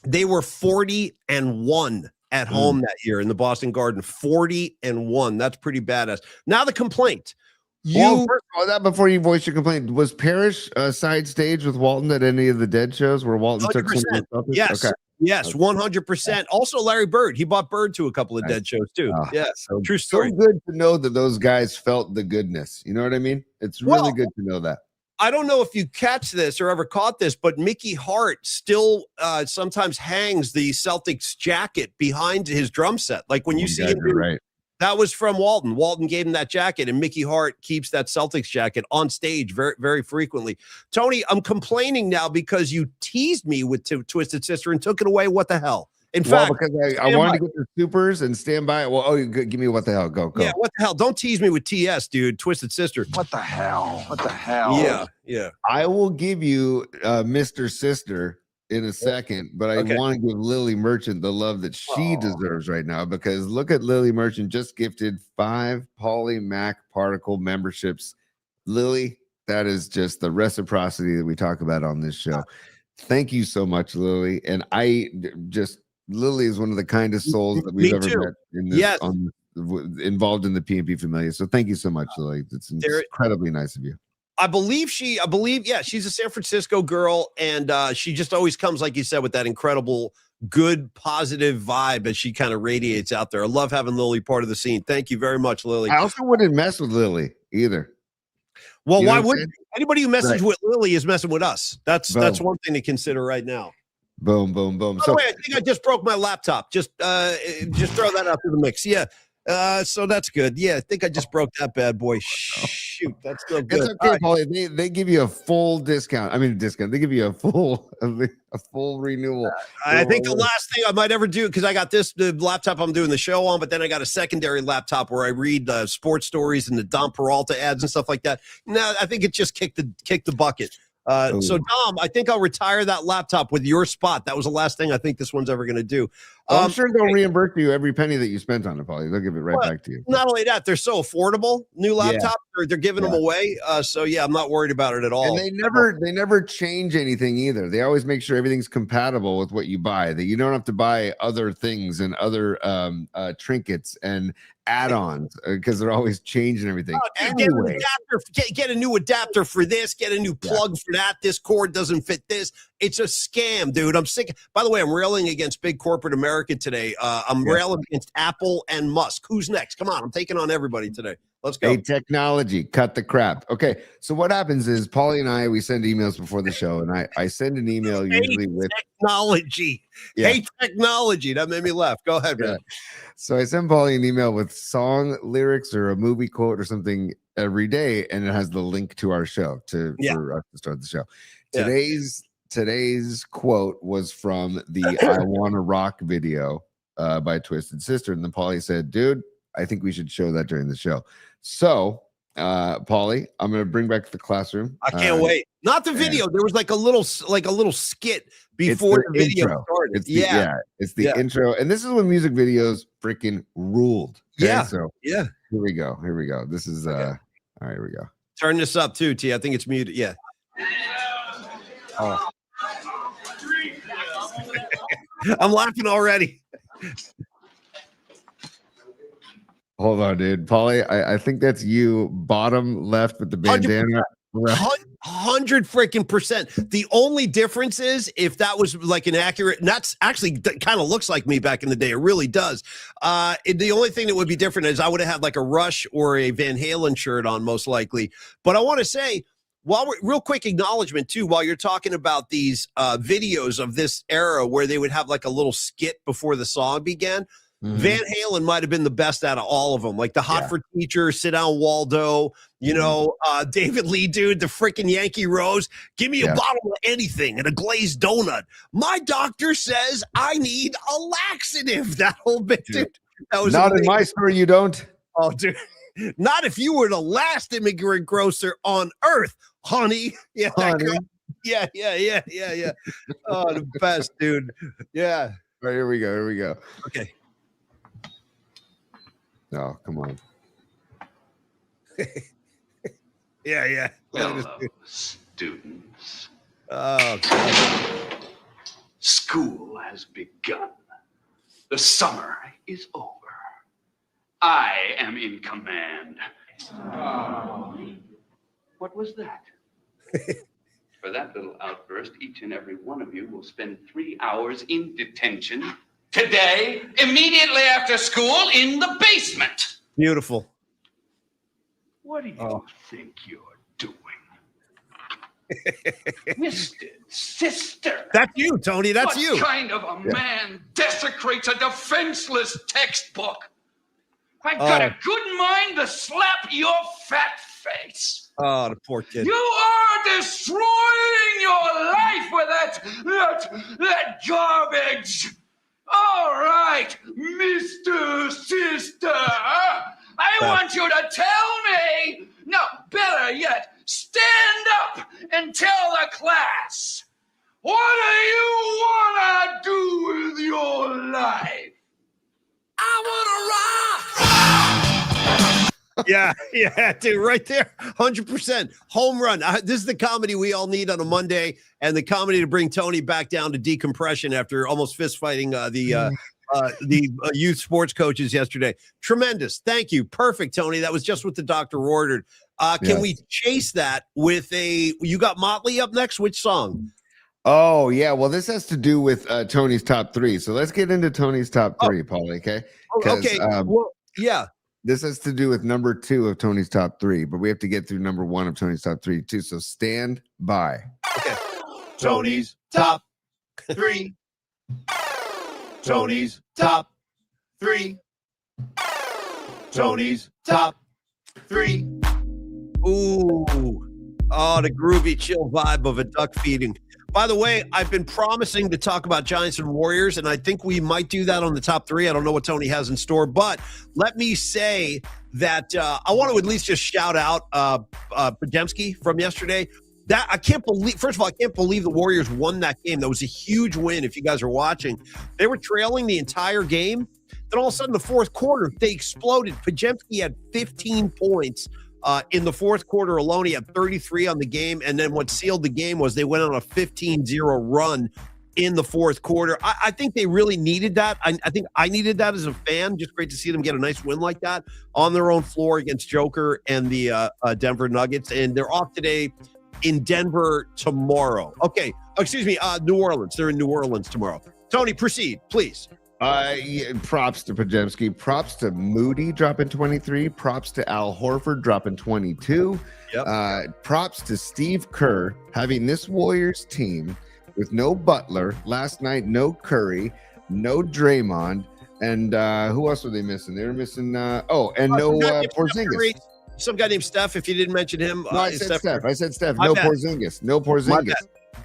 they were 40-1. At home that year in the Boston Garden, 40-1. That's pretty badass. Now the complaint. First of all, that before you voice your complaint, was Parrish side stage with Walton at any of the Dead shows where Walton 100%. took some of the Yes. Okay. Yes, 100%. Also, Larry Bird. He bought Bird to a couple of dead shows too. Oh, Yeah, so, true story. so good to know that those guys felt the goodness. You know what I mean? It's really Well, good to know that. I don't know if you catch this or ever caught this, but Mickey Hart still sometimes hangs the Celtics jacket behind his drum set. Like when you see him, Right. that was from Walton. Walton gave him that jacket, and Mickey Hart keeps that Celtics jacket on stage very, very frequently. Tony, I'm complaining now because you teased me with Twisted Sister and took it away. What the hell? In fact, because I wanted to get the supers and stand by. Well, give me what the hell. Go. Yeah, what the hell? Don't tease me with TS, dude. Twisted Sister. What the hell? What the hell? Yeah. I will give you Mr. Sister in a second, but I want to give Lily Merchant the love that she deserves right now, because look at Lily Merchant just gifted 5 Poly Mac Particle memberships. Lily, that is just the reciprocity that we talk about on this show. Thank you so much, Lily. And Lily is one of the kindest souls that we've ever met in this, involved in the PNP Familia. So thank you so much, Lily. It's incredibly nice of you. I believe, she's a San Francisco girl, and she just always comes, like you said, with that incredible, good, positive vibe that she kind of radiates out there. I love having Lily part of the scene. Thank you very much, Lily. I also wouldn't mess with Lily either. Well, why would anybody who messes with Lily is messing with us? That's one thing to consider right now. Boom, boom, boom. By the way, I think I just broke my laptop. Just throw that out to the mix. Yeah. So that's good. Yeah, I think I just broke that bad boy. Shoot, that's still good. It's okay, Paulie. They give you a full discount. I mean, discount. They give you a full renewal. I think the last thing I might ever do, because I got the laptop I'm doing the show on, but then I got a secondary laptop where I read sports stories and the Dom Peralta ads and stuff like that. No, I think it just kicked the bucket. So Dom, I think I'll retire that laptop with your spot. That was the last thing I think this one's ever going to do. I'm sure they'll reimburse you every penny that you spent on it, Paulie. They'll give it right back to you. Not only that, they're so affordable. New laptops, they're giving them away. So yeah, I'm not worried about it at all. And they never change anything either. They always make sure everything's compatible with what you buy. That you don't have to buy other things and other trinkets and add-ons because they're always changing everything. Anyway. Get a new adapter for this. Get a new plug for that. This cord doesn't fit this. It's a scam, dude. I'm sick. By the way, I'm railing against big corporate America today. I'm railing against Apple and Musk. Who's next? Come on. I'm taking on everybody today. Let's go. Hey, technology, cut the crap. Okay, so what happens is Paulie and we send emails before the show, and I send an email usually with technology. Hey, technology. That made me laugh. Go ahead, man. So I send Paulie an email with song lyrics or a movie quote or something every day, and it has the link to our show for us to start the show. Today's quote was from the I Wanna Rock video by Twisted Sister, and then Paulie said, dude, I think we should show that during the show. So Paulie, I'm gonna bring back the classroom. I can't wait. Not the video. There was like a little skit before the video started. It's the intro, and this is when music videos freaking ruled. Okay? Here we go. This is all right, here we go. Turn this up too, T. I think it's muted. Yeah. Oh. I'm laughing already. Hold on, dude. Paulie, I think that's you bottom left with the bandana. 100 freaking %. The only difference is if that was like an accurate, and that's actually kind of looks like me back in the day. It really does. The only thing that would be different is I would have had like a Rush or a Van Halen shirt on, most likely. But I want to say, real quick acknowledgement too, while you're talking about these videos of this era where they would have like a little skit before the song began. Mm-hmm. Van Halen might have been the best out of all of them, like the Hot for Teacher, Sit Down Waldo, David Lee, dude, the freaking Yankee Rose. Give me a bottle of anything and a glazed donut. My doctor says I need a laxative. That whole bit, dude. That was not amazing. In my store, you don't. Oh, dude. Not if you were the last immigrant grocer on earth, honey. Yeah, honey. Yeah. Oh, the best, dude. Yeah. All right, here we go. Okay. Oh, come on. Yeah. Hello, students. Oh, God. School has begun. The summer is over. I am in command. What was that? For that little outburst, each and every one of you will spend 3 hours in detention today, immediately after school, in the basement. Beautiful. What do you think you're doing? Twisted sister. That's you, Tony. That's what you. What kind of a man desecrates a defenseless textbook? I've got a good mind to slap your fat face. Oh, the poor kid. You are destroying your life with that garbage. All right, Mr. Sister. I want you to tell me. No, better yet, stand up and tell the class. What do you want to do with your life? I want to rock. Yeah, dude, right there. 100%. Home run. This is the comedy we all need on a Monday, and the comedy to bring Tony back down to decompression after almost fist fighting the youth sports coaches yesterday. Tremendous. Thank you. Perfect, Tony. That was just what the doctor ordered. Can we chase that with you got Motley up next? Which song? Oh, yeah. Well, this has to do with Tony's top 3. So let's get into Tony's top 3, Paulie, okay? Okay. Well, yeah. This has to do with number 2 of Tony's top 3, but we have to get through number 1 of Tony's top 3 too. So stand by. Okay. Tony's top 3. Tony's top 3. Tony's top 3. Ooh. Oh, the groovy, chill vibe of a duck feeding. By the way, I've been promising to talk about Giants and Warriors, and I think we might do that on the top 3. I don't know what Tony has in store, but let me say that I want to at least just shout out Podemski from yesterday. That I can't believe. First of all, I can't believe the Warriors won that game. That was a huge win. If you guys are watching, they were trailing the entire game. Then all of a sudden, the fourth quarter, they exploded. Podemski had 15 points. In the fourth quarter alone, he had 33 on the game. And then what sealed the game was they went on a 15-0 run in the fourth quarter. I think they really needed that. I think I needed that as a fan. Just great to see them get a nice win like that on their own floor against Joker and the Denver Nuggets. And they're off today in Denver tomorrow. Okay. Excuse me. New Orleans. They're in New Orleans tomorrow. Tony, proceed, please. Props to Podemski. Props to Moody dropping 23. Props to Al Horford dropping 22. Yep. Props to Steve Kerr having this Warriors team with no Butler last night, no Curry, no Draymond, and who else were they missing? They were missing no Porzingis. Some guy named Steph. If you didn't mention him, no, I said Steph. I said Steph. My No bad. Porzingis. No Porzingis.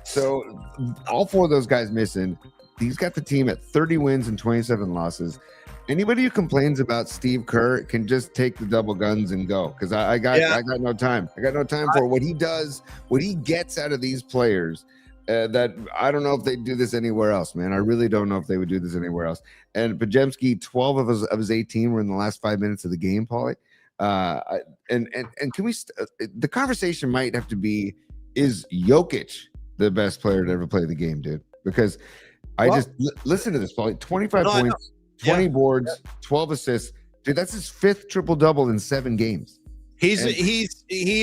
So all 4 of those guys missing. He's got the team at 30 wins and 27 losses. Anybody who complains about Steve Kerr can just take the double guns and go, because I got no time. I got no time for what he does, what he gets out of these players. That I don't know if they do this anywhere else, man. I really don't know if they would do this anywhere else. And Podemski, 12 of his 18 were in the last 5 minutes of the game, Paulie. And can we? The conversation might have to be: is Jokic the best player to ever play the game, dude? Because listen to this, Paulie. 25 points, 20 boards, 12 assists. Dude, that's his 5th triple-double in 7 games. He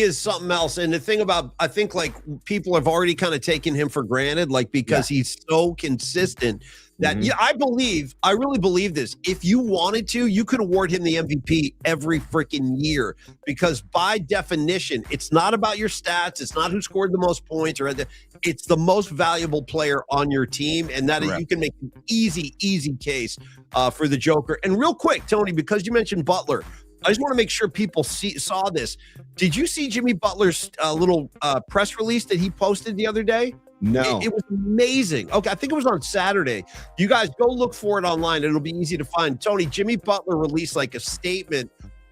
is something else. And the thing about, I think like people have already kind of taken him for granted, like because he's so consistent that I really believe this. If you wanted to, you could award him the MVP every freaking year, because by definition, it's not about your stats. It's not who scored the most points it's the most valuable player on your team. And that is, you can make an easy case for the Joker. And real quick, Tony, because you mentioned Butler, I just want to make sure people saw this. Did you see Jimmy Butler's little press release that he posted the other day? No. It was amazing. Okay, I think it was on Saturday. You guys go look for it online. It'll be easy to find. Tony, Jimmy Butler released like a statement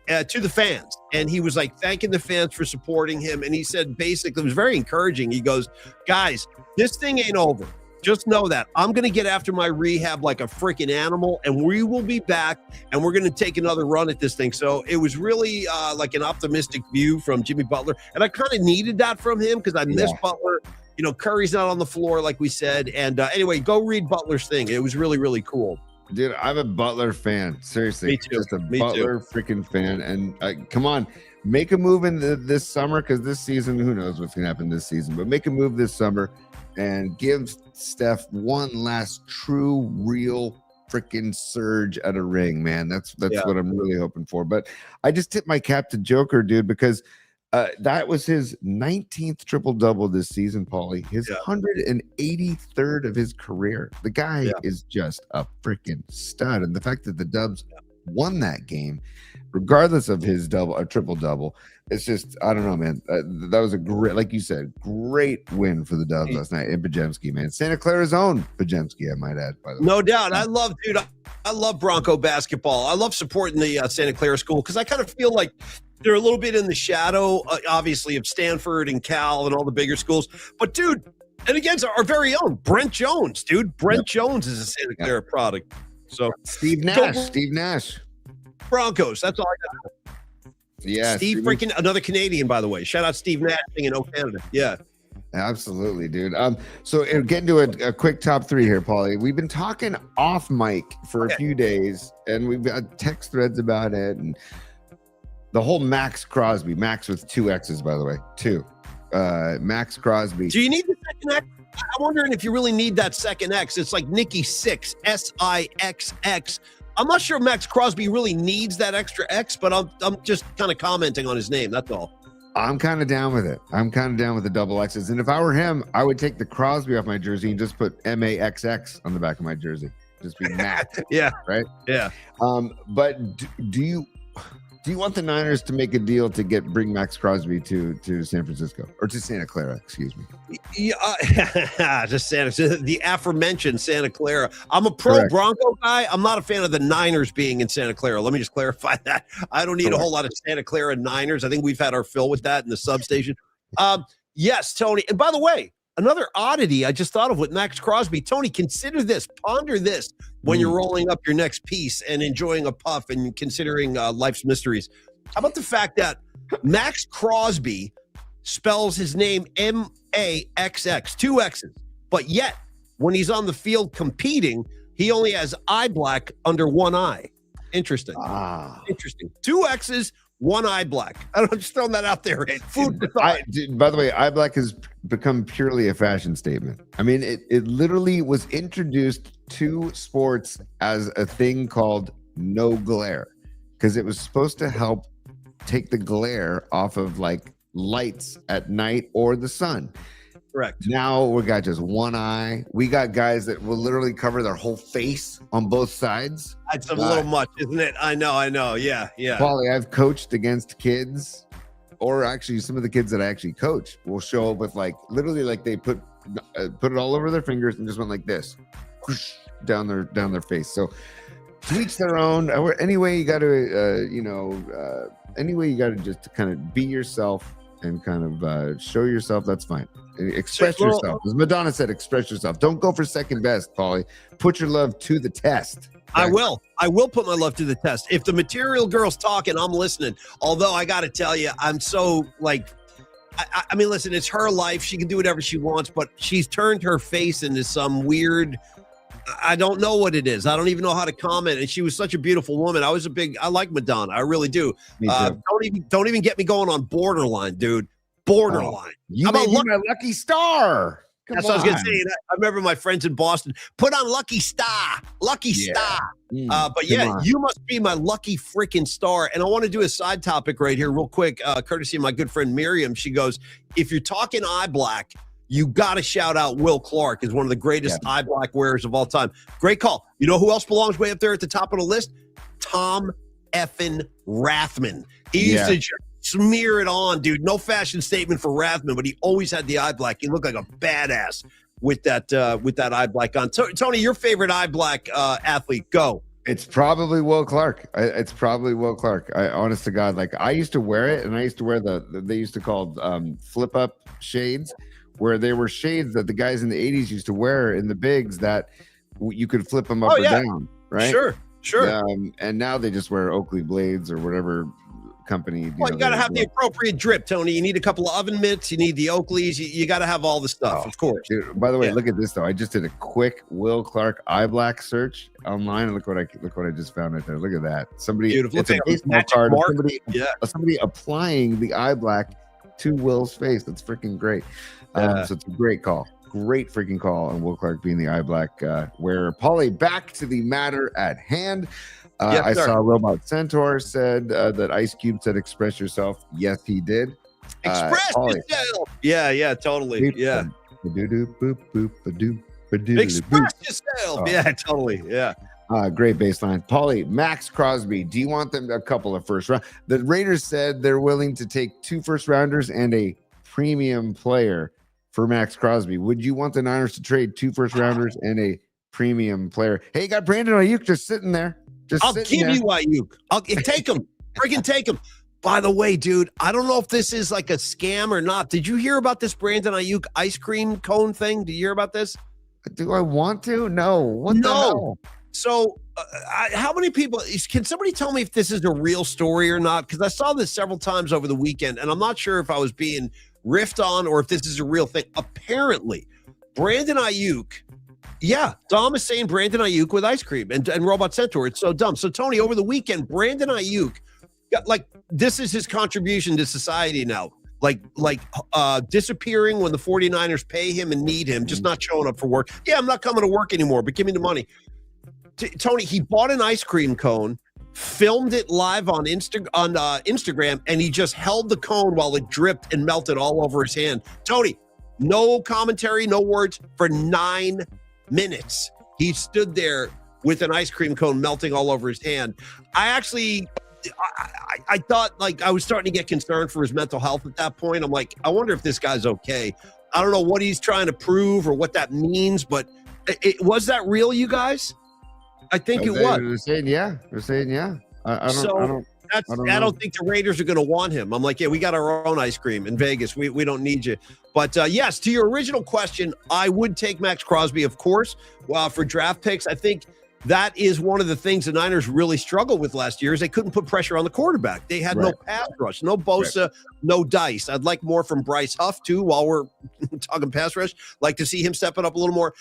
to the fans, and he was like thanking the fans for supporting him. And he said basically, it was very encouraging. He goes, guys, this thing ain't over. Just know that I'm going to get after my rehab like a freaking animal, and we will be back, and we're going to take another run at this thing. So it was really like an optimistic view from Jimmy Butler. And I kind of needed that from him because I miss Butler. You know, Curry's not on the floor, like we said. And anyway, go read Butler's thing. It was really, really cool. Dude, I'm a Butler fan. Seriously, Me too. just a Me Butler freaking fan. And come on, make a move in this summer, because this season, who knows what's gonna happen this season? But make a move this summer and give Steph one last true, real freaking surge at a ring, man. That's what I'm really hoping for. But I just tip my cap to Joker, dude, because that was his 19th triple-double this season, Paulie. His 183rd of his career. The guy is just a freaking stud. And the fact that the Dubs won that game, regardless of his triple-double, it's just, I don't know, man. That was a great, like you said, great win for the Dubs last night in Pajemski, man. Santa Clara's own Pajemski, I might add, by the way. No doubt. I love Bronco basketball. I love supporting the Santa Clara school, because I kind of feel like they're a little bit in the shadow, obviously, of Stanford and Cal and all the bigger schools. But, dude, and against our very own Brent Jones, dude. Brent Jones is a Santa Clara product. So Steve Nash. Broncos. That's all I got. Yeah. Steve freaking another Canadian, by the way. Shout out Steve Nash in Canada. Yeah. Absolutely, dude. So getting to a quick top three here, Paulie. We've been talking off mic for a few days, and we've got text threads about it, and the whole Max Crosby, Max with 2 X's, by the way, 2. Max Crosby. Do you need the second X? I'm wondering if you really need that second X. It's like Nikki Six, SIXX. I'm not sure Max Crosby really needs that extra X, but I'm just kind of commenting on his name. That's all. I'm kind of down with it. I'm kind of down with the double X's. And if I were him, I would take the Crosby off my jersey and just put MAXX on the back of my jersey. Just be Matt. Yeah. Right? Yeah. But do you want the Niners to make a deal to bring Max Crosby to San Francisco, or to Santa Clara, excuse me? Yeah, just the aforementioned Santa Clara. I'm a pro Bronco guy. I'm not a fan of the Niners being in Santa Clara. Let me just clarify that. I don't need a whole lot of Santa Clara Niners. I think we've had our fill with that in the substation. Yes, Tony. And by the way, another oddity I just thought of with Max Crosby. Tony, consider this, ponder this when you're rolling up your next piece and enjoying a puff and considering life's mysteries. How about the fact that Max Crosby spells his name MAXX, 2 X's, but yet when he's on the field competing, he only has eye black under one eye. Interesting. Interesting. 2 X's, 1 eye black. I'm just throwing that out there. Food for thought. By the way, eye black has become purely a fashion statement. I mean, it literally was introduced to sports as a thing called no glare, because it was supposed to help take the glare off of like lights at night or the sun. Correct. Now we got just one eye. We got guys that will literally cover their whole face on both sides. That's a little much, isn't it? I know. Yeah. Paulie, I've coached against kids, or actually some of the kids that I actually coach will show up with like literally like they put it all over their fingers and just went like this, whoosh, down their face. So to each their own. Anyway, you got to anyway you got to just kind of be yourself and kind of show yourself. That's fine. Express yourself. As Madonna said, express yourself. Don't go for second best, Paulie. Put your love to the test. I will put my love to the test. If the Material Girl's talking, I'm listening. Although I got to tell you, I'm so like, I mean, listen, it's her life. She can do whatever she wants, but she's turned her face into some weird, I don't know what it is. I don't even know how to comment. And she was such a beautiful woman. I like Madonna. I really do. Me too. Don't even get me going on Borderline, dude. Borderline. You made me my lucky star. That's what I was going to say. I remember my friends in Boston put on Lucky Star. But yeah, you must be my lucky freaking star. And I want to do a side topic right here real quick, courtesy of my good friend Miriam. She goes, if you're talking eye black, you got to shout out Will Clark as one of the greatest eye black wearers of all time. Great call. You know who else belongs way up there at the top of the list? Tom effing Rathman. He used to just smear it on, dude. No fashion statement for Rathman, but he always had the eye black. He looked like a badass with that eye black on. Tony, your favorite eye black athlete? Go. It's probably Will Clark. It's probably Will Clark. Honest to God, like I used to wear it, and I used to wear they used to call flip up shades, where they were shades that the guys in the 80s used to wear in the bigs that you could flip them up or down, right? Sure. And now they just wear Oakley blades or whatever accompanied. Well, you got to have the appropriate drip, Tony. You need a couple of oven mitts. You need the Oakleys. You got to have all the stuff, of course. Dude, by the way, look at this though. I just did a quick Will Clark eye black search online, and look what I just found right there. Look at that. Somebody, beautiful. It's a baseball card. Somebody applying the eye black to Will's face. That's freaking great. So it's a great call. Great freaking call, and Will Clark being the eye black wearer. Paulie, back to the matter at hand. I saw Robot Centaur said that Ice Cube said express yourself. Yes, he did. Express yourself. Yeah, totally. Yeah. Express yourself. Yeah, totally. Yeah. Great baseline. Paulie, Max Crosby. Do you want them a couple of first round? The Raiders said they're willing to take 2 first rounders and a premium player for Max Crosby. Would you want the Niners to trade 2 first rounders and a premium player? Hey, you got Brandon Ayuk just sitting there. I'll give you Ayuk. I'll take him. Freaking take him. By the way, dude, I don't know if this is like a scam or not. Did you hear about this Brandon Ayuk ice cream cone thing? Did you hear about this? Do I want to? No. What the hell? So how many people, can somebody tell me if this is a real story or not? Because I saw this several times over the weekend, and I'm not sure if I was being riffed on or if this is a real thing. Apparently, Brandon Ayuk, Dom is saying Brandon Ayuk with ice cream and Robot Centaur. It's so dumb. So, Tony, over the weekend, Brandon Ayuk got this is his contribution to society now. Disappearing when the 49ers pay him and need him, just not showing up for work. Yeah, I'm not coming to work anymore, but give me the money. Tony, he bought an ice cream cone, filmed it live on Instagram, and he just held the cone while it dripped and melted all over his hand. Tony, no commentary, no words for 9 minutes. He stood there with an ice cream cone melting all over his hand. I thought I was starting to get concerned for his mental health at that point. I'm like, I wonder if this guy's okay. I don't know what he's trying to prove or what that means, but was that real, you guys? I think it was. They're saying yeah. I don't think the Raiders are going to want him. I'm like, yeah, we got our own ice cream in Vegas. We don't need you. But yes, to your original question, I would take Max Crosby, of course, for draft picks. I think that is one of the things the Niners really struggled with last year is they couldn't put pressure on the quarterback. They had no pass rush, no Bosa, no Dice. I'd like more from Bryce Huff, too, while we're talking pass rush. Like to see him stepping up a little more.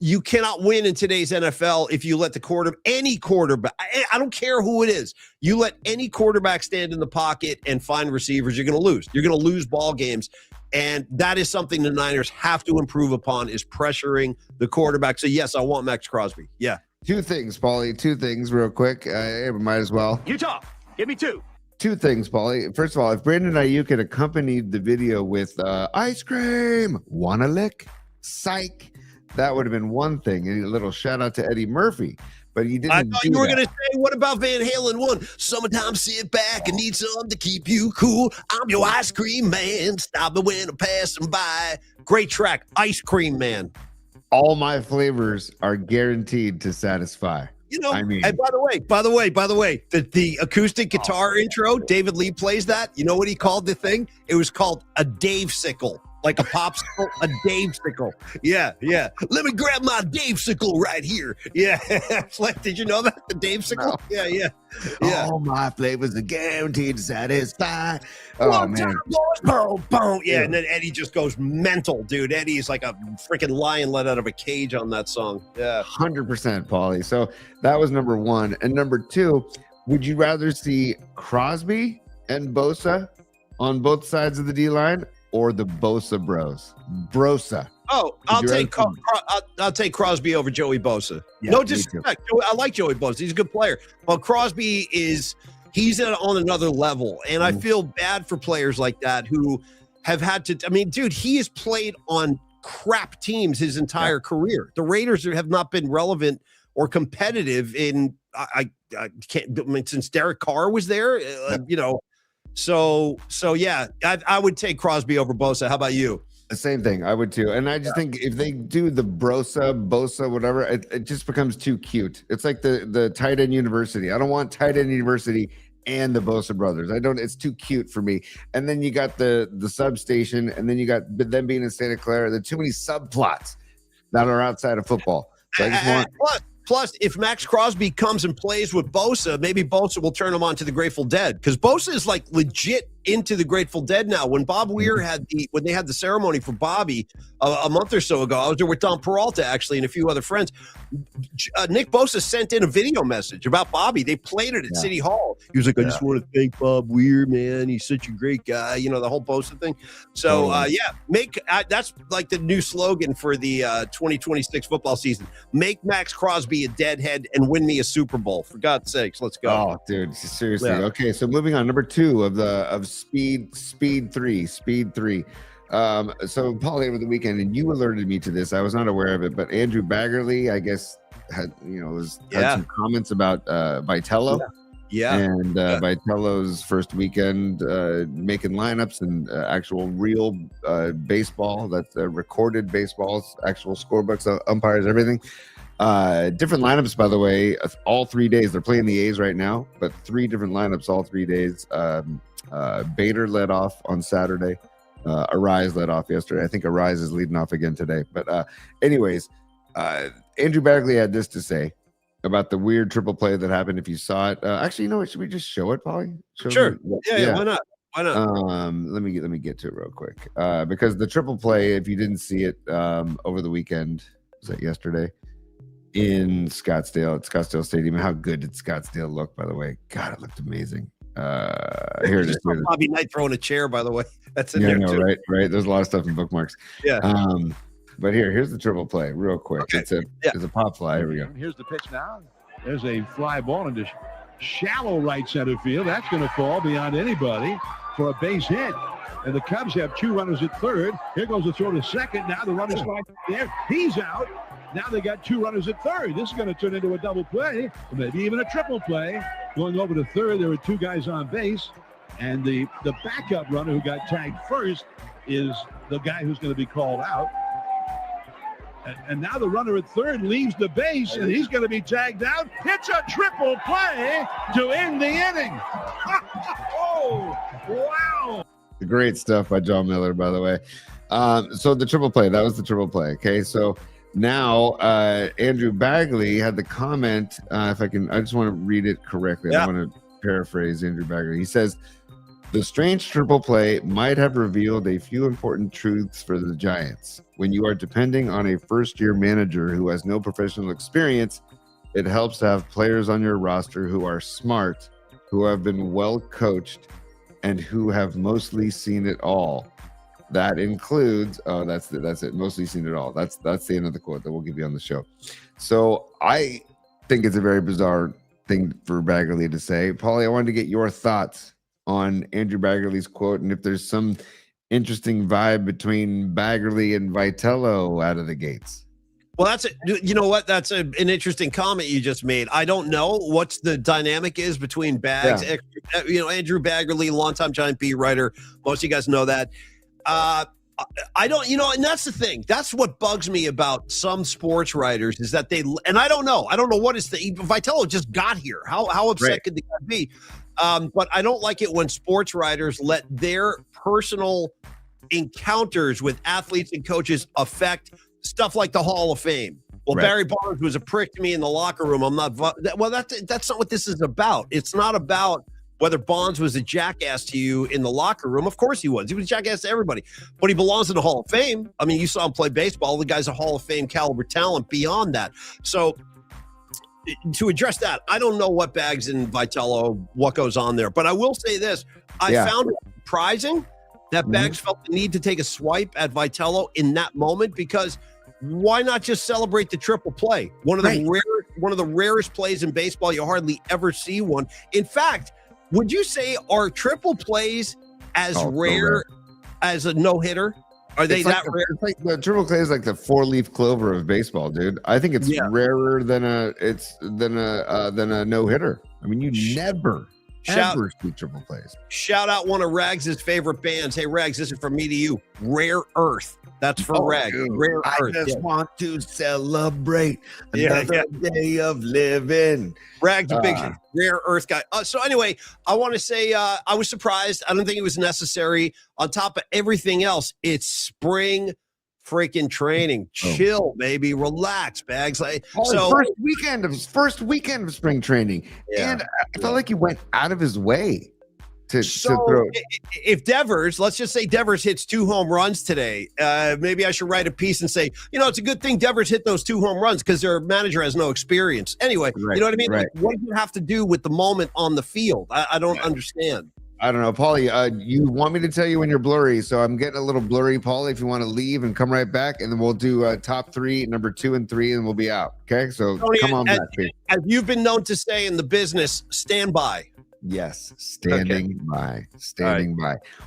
You cannot win in today's NFL if you let any quarterback, I don't care who it is, you let any quarterback stand in the pocket and find receivers, you're going to lose. You're going to lose ball games. And that is something the Niners have to improve upon is pressuring the quarterback. So, yes, I want Max Crosby. Yeah. 2 things, Paulie. 2 things real quick. I might as well. Utah, give me 2. 2 things, Paulie. First of all, if Brandon Ayuk had accompanied the video with ice cream, wanna lick, psych, that would have been one thing. And a little shout out to Eddie Murphy, but he didn't. I thought you were going to say, what about Van Halen 1? Summertime, sit back and need something to keep you cool. I'm your ice cream man. Stop me when I'm passing by. Great track, Ice Cream Man. All my flavors are guaranteed to satisfy. You know, and by the way, the acoustic guitar intro, David Lee plays that. You know what he called the thing? It was called a Dave-sicle. Like a popsicle, a Dave-sicle. Yeah. Let me grab my Dave-sicle right here. Yeah. Did you know that? The Dave-sicle? No. Yeah. All my flavors are guaranteed to satisfy. Oh, man. Boom, boom. Yeah, and then Eddie just goes mental, dude. Eddie's like a freaking lion let out of a cage on that song. Yeah. 100%, Paulie. So that was number 1. And number 2, would you rather see Crosby and Bosa on both sides of the D-line or the Bosa bros? Brosa. Oh, I'll take Crosby over Joey Bosa. Yeah, no disrespect. I like Joey Bosa. He's a good player. But Crosby he's on another level. And I feel bad for players like that who have had to, dude, he has played on crap teams his entire career. The Raiders have not been relevant or competitive in, I can't, since Derek Carr was there, you know. So yeah, I would take Crosby over Bosa. How about you? The same thing. I would too. And I just think if they do the Bosa, whatever, it just becomes too cute. It's like the tight end university. I don't want tight end university and the Bosa brothers. It's too cute for me. And then you got the substation, and then you got them being in Santa Clara. There are too many subplots that are outside of football. So I just want Plus, if Max Crosby comes and plays with Bosa, maybe Bosa will turn him on to the Grateful Dead, because Bosa is like legit into the Grateful Dead now. When Bob Weir when they had the ceremony for Bobby a month or so ago, I was there with Don Peralta actually and a few other friends. Nick Bosa sent in a video message about Bobby. They played it at City Hall. He was like, I just want to thank Bob Weir, man. He's such a great guy. You know, the whole Bosa thing. So that's like the new slogan for the 2026 football season. Make Max Crosby a deadhead and win me a Super Bowl. For God's sakes, let's go. Oh, dude, seriously. Yeah. Okay, so moving on, number 2 of Speed 3. So Paulie, over the weekend, and you alerted me to this. I was not aware of it, but Andrew Baggerly, I guess, had some comments about Vitello. And Vitello's first weekend making lineups and actual real baseball. That's recorded baseball, actual scorebooks, umpires, everything. Different lineups, by the way, all 3 days. They're playing the A's right now, but 3 different lineups all 3 days. Bader led off on Saturday. Arise led off yesterday. I think Arise is leading off again today. But anyways, Andrew Bagley had this to say about the weird triple play that happened. If you saw it, actually, you know what? Should we just show it, Paulie? Sure. Yeah. Why not? Why not? Let me get to it real quick. Because the triple play, if you didn't see it over the weekend, was that yesterday? In Scottsdale, at Scottsdale Stadium. How good did Scottsdale look, by the way? God, it looked amazing. Here it is. Bobby Knight throwing a chair, by the way. That's in there too. Right. There's a lot of stuff in bookmarks. Yeah. But here's the triple play, real quick. Okay. It's a pop fly. Here we go. Here's the pitch now. There's a fly ball into shallow right center field. That's going to fall beyond anybody for a base hit. And the Cubs have 2 runners at third. Here goes the throw to second. Now the runner's right there. He's out. Now they got 2 runners at third. This is going to turn into a double play, maybe even a triple play. Going over to third, there were 2 guys on base. And the backup runner who got tagged first is the guy who's going to be called out. And now the runner at third leaves the base, and he's going to be tagged out. It's a triple play to end the inning. Oh, wow. Great stuff by John Miller, by the way. So the triple play, that was the triple play. Okay, so now Andrew Bagley had the comment. If I just want to read it correctly. I want to paraphrase Andrew Bagley. He says, the strange triple play might have revealed a few important truths for the Giants. When you are depending on a first-year manager who has no professional experience, it helps to have players on your roster who are smart, who have been well coached, and who have mostly seen it all. That includes, that's it, mostly seen it all. That's the end of the quote that we'll give you on the show. So I think it's a very bizarre thing for Baggerly to say. Paulie, I wanted to get your thoughts on Andrew Baggerly's quote, and if there's some interesting vibe between Baggerly and Vitello out of the gates. Well, you know what? That's an interesting comment you just made. I don't know what's the dynamic is between Bags. Yeah. Andrew Baggerly, longtime Giant beat writer. Most of you guys know that. I don't, and that's the thing. That's what bugs me about some sports writers is that and I don't know what is Vitello just got here. How upset could the guy be? But I don't like it when sports writers let their personal encounters with athletes and coaches affect stuff like the Hall of Fame. Well, Barry Bonds was a prick to me in the locker room. I'm not. Well, that's not what this is about. It's not about whether Bonds was a jackass to you in the locker room. Of course he was. He was a jackass to everybody. But he belongs in the Hall of Fame. I mean, you saw him play baseball. The guy's a Hall of Fame caliber talent beyond that. So to address that, I don't know what Bags and Vitello, what goes on there. But I will say this. I found it surprising that Bags felt the need to take a swipe at Vitello in that moment, because why not just celebrate the triple play? One of the rarest plays in baseball. You hardly ever see one. In fact, would you say are triple plays as rare as a no-hitter? Are they that rare? It's like the triple play is like the 4-leaf clover of baseball, dude. I think it's rarer than a no-hitter. I mean, you never see triple plays. Shout out one of Rags' favorite bands. Hey, Rags, this is from me to you. Rare Earth. That's for Rags. Dude, Rare Earth. I just want to celebrate another day of living. Rags, a big Rare Earth guy. So anyway, I want to say I was surprised. I don't think it was necessary. On top of everything else, it's spring freaking training. Chill, baby. Relax, Bags. First weekend of spring training, and I felt like he went out of his way to throw. If Devers, let's just say Devers hits 2 home runs today, maybe I should write a piece and say, it's a good thing Devers hit those 2 home runs because their manager has no experience. Anyway, you know what I mean? Right. Like, what does it have to do with the moment on the field? I don't understand. I don't know, Paulie. You want me to tell you when you're blurry, so I'm getting a little blurry, Paulie. If you want to leave and come right back, and then we'll do top 3, number 2 and 3, and we'll be out. Okay, so Tony, come on back. As you've been known to say in the business, stand by. Yes, standing by.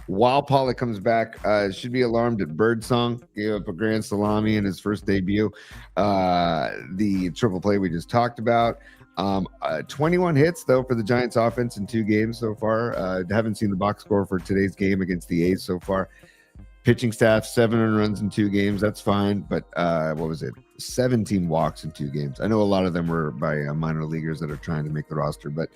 While Paulie comes back, should be alarmed at Birdsong. Gave up a grand salami in his first debut. The triple play we just talked about. 21 hits, though, for the Giants offense in 2 games so far. Haven't seen the box score for today's game against the A's so far. Pitching staff, 7 runs in 2 games. That's fine. But what was it? 17 walks in 2 games. I know a lot of them were by minor leaguers that are trying to make the roster, but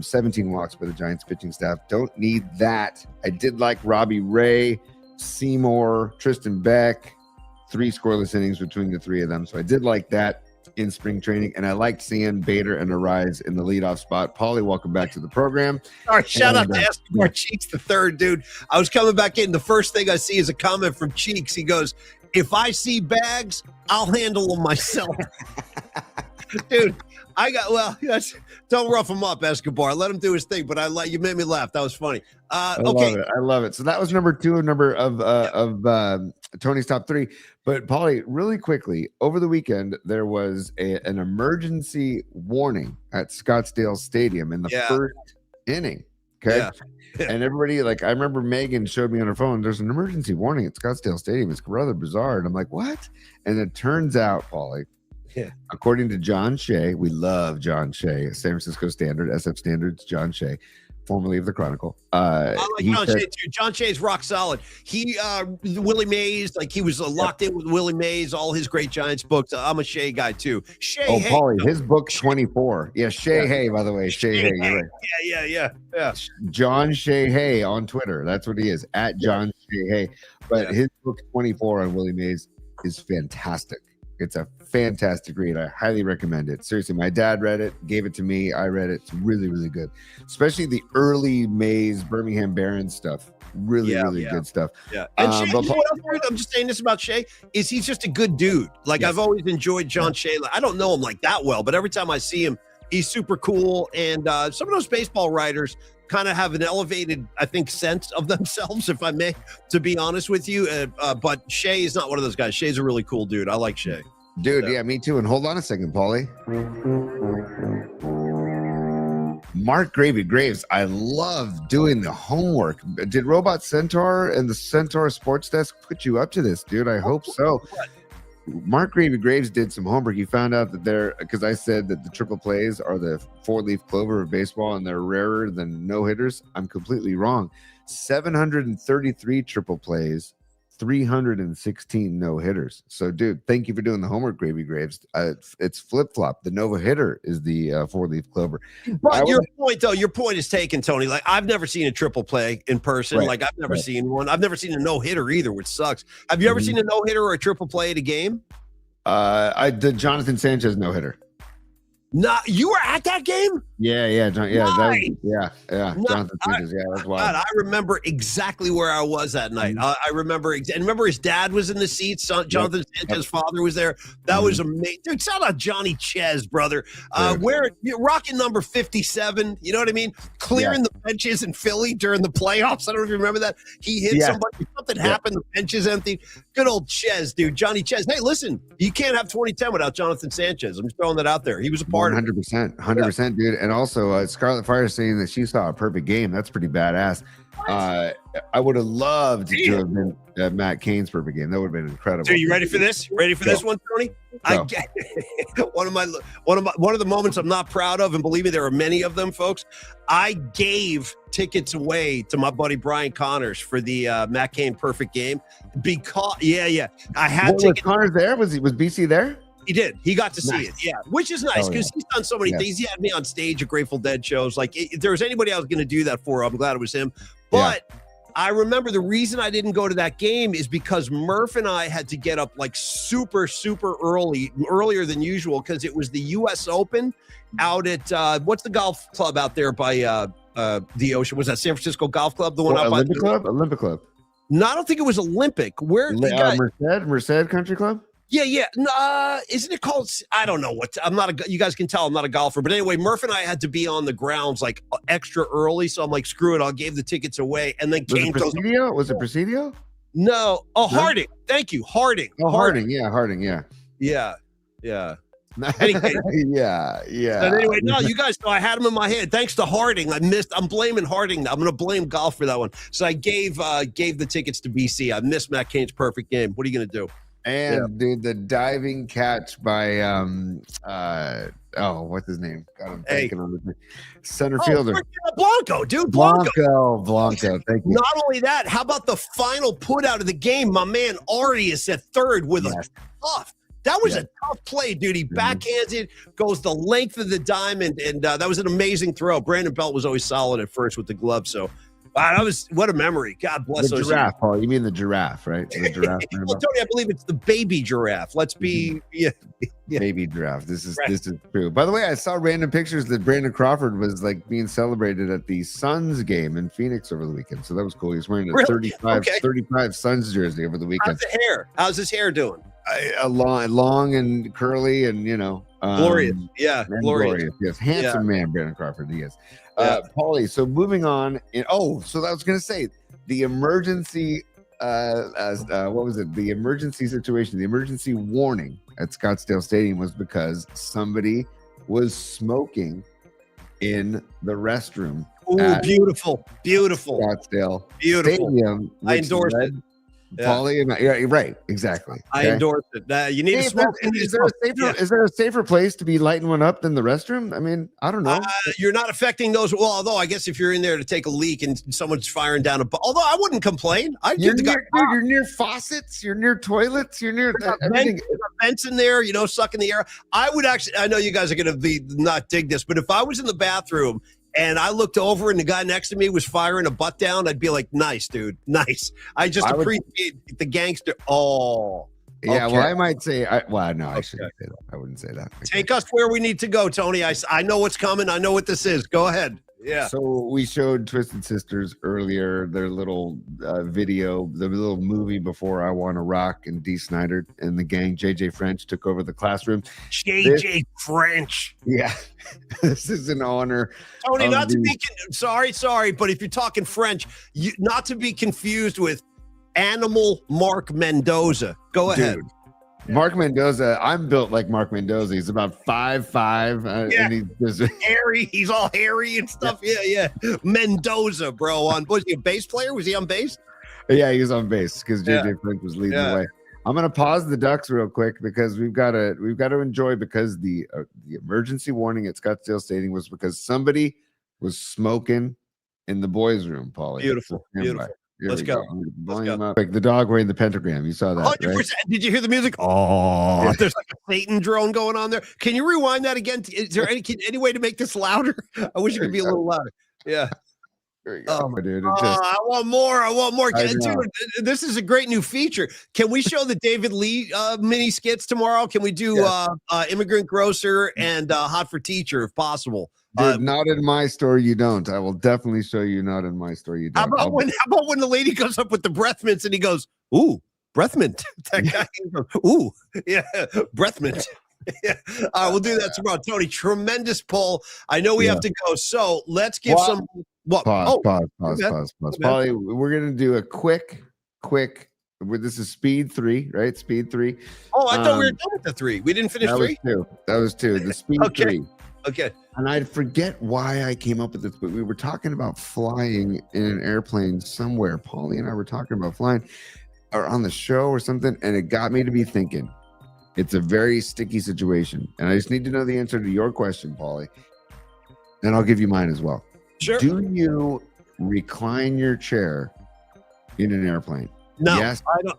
17 walks by the Giants pitching staff. Don't need that. I did like Robbie Ray, Seymour, Tristan Beck, 3 scoreless innings between the 3 of them. So I did like that in spring training, and I liked seeing Bader and Arise in the leadoff spot. Paulie, welcome back to the program. All right, shout out to Escobar Cheeks the third, dude. I was coming back in. The first thing I see is a comment from Cheeks. He goes, "If I see Bags, I'll handle them myself." Dude, don't rough him up, Escobar. Let him do his thing. But you made me laugh. That was funny. I love it. So that was number 2 of Tony's top 3. But Paulie, really quickly, over the weekend there was an emergency warning at Scottsdale Stadium in the first inning. Okay. Yeah. And everybody, I remember Megan showed me on her phone, there's an emergency warning at Scottsdale Stadium. It's rather bizarre. And I'm like, what? And it turns out, Paulie, according to John Shea, we love John Shea, San Francisco Standard, SF Standards, John Shea, formerly of the Chronicle. I like John Shea too. John Shea's rock solid. Willie Mays, he was locked in with Willie Mays, all his great Giants books. I'm a Shea guy too. Shea Hay. Paulie, his book's 24. Yeah, Shea Hay, by the way. Shea Hay, you're right. Yeah. John Shea Hay on Twitter. That's what he is, at John Shea Hay. But his book 24 on Willie Mays is fantastic. It's a fantastic read. I highly recommend it. Seriously, my dad read it, gave it to me. I read it. It's really, really good. Especially the early Mays, Birmingham Barons stuff. Really good stuff. Yeah. And Shea, I'm just saying this about Shea, is he's just a good dude. I've always enjoyed John Shea. I don't know him that well, but every time I see him, he's super cool. And some of those baseball writers kind of have an elevated, I think, sense of themselves, if I may, to be honest with you. But Shea is not one of those guys. Shea's a really cool dude. I like Shea. Dude, yeah, me too. And hold on a second, Paulie. Mark Gravy Graves, I love doing the homework. Did Robot Centaur and the Centaur Sports Desk put you up to this, dude? I hope so. Mark Gravy Graves did some homework. He found out that because I said that the triple plays are the 4-leaf clover of baseball and they're rarer than no-hitters. I'm completely wrong. 733 triple plays, 316 no-hitters. So, dude, thank you for doing the homework, Gravy Graves. It's flip-flop. The no-hitter is the 4-leaf clover. But your point is taken, Tony. I've never seen a triple play in person. I've never seen one. I've never seen a no-hitter either, which sucks. Have you ever seen a no-hitter or a triple play at a game? I did Jonathan Sanchez no-hitter. No, you were at that game? Yeah, Nice. Jonathan Sanchez, that's wild. God, I remember exactly where I was that night. I remember, and remember his dad was in the seats. Jonathan Sanchez's father was there. That was amazing. Dude, shout out Johnny Ches, brother. You're rocking number 57. You know what I mean? Clearing the benches in Philly during the playoffs. I don't know if you remember that. He hit somebody. Something happened. The benches emptied. Good old Ches, dude. Johnny Ches. Hey, listen, you can't have 2010 without Jonathan Sanchez. I'm just throwing that out there. He was a part 100%, dude. And also, Scarlet Fire saying that she saw a perfect game. That's pretty badass. I would have loved to have been Matt Cain's perfect game. That would have been incredible. So you ready for this? Ready for this one, Tony? One of the moments I'm not proud of, and believe me, there are many of them, folks. I gave tickets away to my buddy Brian Connors for the Matt Cain perfect game because I had tickets. Was Connors there? Was BC there? He did. He got to see it. Yeah, which is nice because he's done so many things. He had me on stage at Grateful Dead shows. If there was anybody I was going to do that for, I'm glad it was him. But I remember the reason I didn't go to that game is because Murph and I had to get up like super early, earlier than usual, because it was the U.S. Open out at what's the golf club out there by the ocean? Was that San Francisco Golf Club? The one out Olympic by Olympic Club. No, I don't think it was Olympic. Where you guys? Merced Country Club? Yeah. Isn't it called? I don't know what. I'm not a. You guys can tell I'm not a golfer, but anyway, Murph and I had to be on the grounds like extra early, so I'm like, screw it, I gave the tickets away, and then Was it Presidio? No. Oh, Harding. Thank you, Harding. Oh, Harding. Yeah, Harding. Yeah. Anyway, yeah. But anyway, no, you guys know I had him in my head. Thanks to Harding, I'm blaming Harding. I'm going to blame golf for that one. So I gave the tickets to BC. I missed Matt Cain's perfect game. What are you going to do? And dude, the diving catch by what's his name? God, I'm thinking on the center fielder. Blanco, dude. Blanco. Thank you. Not only that, how about the final put out of the game? My man Arias at third with a tough. That was a tough play, dude. He backhands it, goes the length of the diamond, and that was an amazing throw. Brandon Belt was always solid at first with the glove, so what a memory. God bless the those giraffe, Paul. You mean the giraffe, right? The giraffe. Well, Tony, I believe it's the baby giraffe. Let's be baby giraffe. This is true. By the way, I saw random pictures that Brandon Crawford was like being celebrated at the Suns game in Phoenix over the weekend. So that was cool. He's wearing a 35 Suns jersey over the weekend. How's his hair doing? Long and curly, and glorious. Glorious. Yes, handsome man, Brandon Crawford. He is. Paulie, so moving on. So I was going to say the emergency. What was it? The emergency situation, the emergency warning at Scottsdale Stadium was because somebody was smoking in the restroom. Oh, beautiful. Scottsdale Stadium. I endorse it. Paulie, yeah, right, exactly. I endorse it. You need to smoke. Is there a safer place to be lighting one up than the restroom? I mean, I don't know. You're not affecting those. Well, although I guess if you're in there to take a leak and someone's firing down although I wouldn't complain. You're near faucets. You're near toilets. You're near vents in there. Sucking the air. I would actually. I know you guys are going to not dig this, but if I was in the bathroom and I looked over and the guy next to me was firing a butt down, I'd be like, nice, dude. Nice. I just appreciate the gangster. Oh. Yeah, okay. Well, I might say, I shouldn't say that. I wouldn't say that. Okay. Take us where we need to go, Tony. I know what's coming. I know what this is. Go ahead. Yeah. So we showed Twisted Sisters earlier, their little video, the little movie before I Want to Rock, and Dee Snider and the gang. JJ French took over the classroom. JJ French. Yeah. This is an honor. Tony, not to be sorry, but if you're talking French, not to be confused with Animal Mark Mendoza. Go ahead. Dude. Mark Mendoza, I'm built like Mark Mendoza. He's about 5'5", and he's just hairy. He's all hairy and stuff. Yeah. Mendoza, bro. Was he a bass player? Was he on bass? Yeah, he was on bass because JJ French was leading the way. I'm gonna pause the Ducks real quick because we've got to enjoy, because the emergency warning at Scottsdale Stadium was because somebody was smoking in the boys' room. Paulie, beautiful. Let's go. Volume up. Like the dog wearing the pentagram. You saw that, 100%. Right? Did you hear the music? Oh, there's like a Satan drone going on there. Can you rewind that again? Is there any way to make this louder? I wish it could be a little louder. Yeah. There you go, dude. I want more. Dude, this is a great new feature. Can we show the David Lee mini skits tomorrow? Can we do Immigrant Grocer and Hot for Teacher if possible? Dude, not in my store, you don't. I will definitely show you not in my store, you don't. How about when the lady comes up with the breath mints and he goes, ooh, breath mint. That guy goes, ooh, yeah, breath mint. Yeah. We'll do that tomorrow. Tony, tremendous poll. I know we have to go. So let's give some. What? Pause. Paulie, we're going to do a quick. This is speed 3, right? Speed 3. Oh, I thought we were done with the 3. We didn't finish 3? That was 2. The speed 3. Okay. And I forget why I came up with this, but we were talking about flying in an airplane somewhere. Paulie and I were talking about flying or on the show or something, and it got me to be thinking. It's a very sticky situation, and I just need to know the answer to your question, Paulie. And I'll give you mine as well. Sure. Do you recline your chair in an airplane? No. Yes. I don't.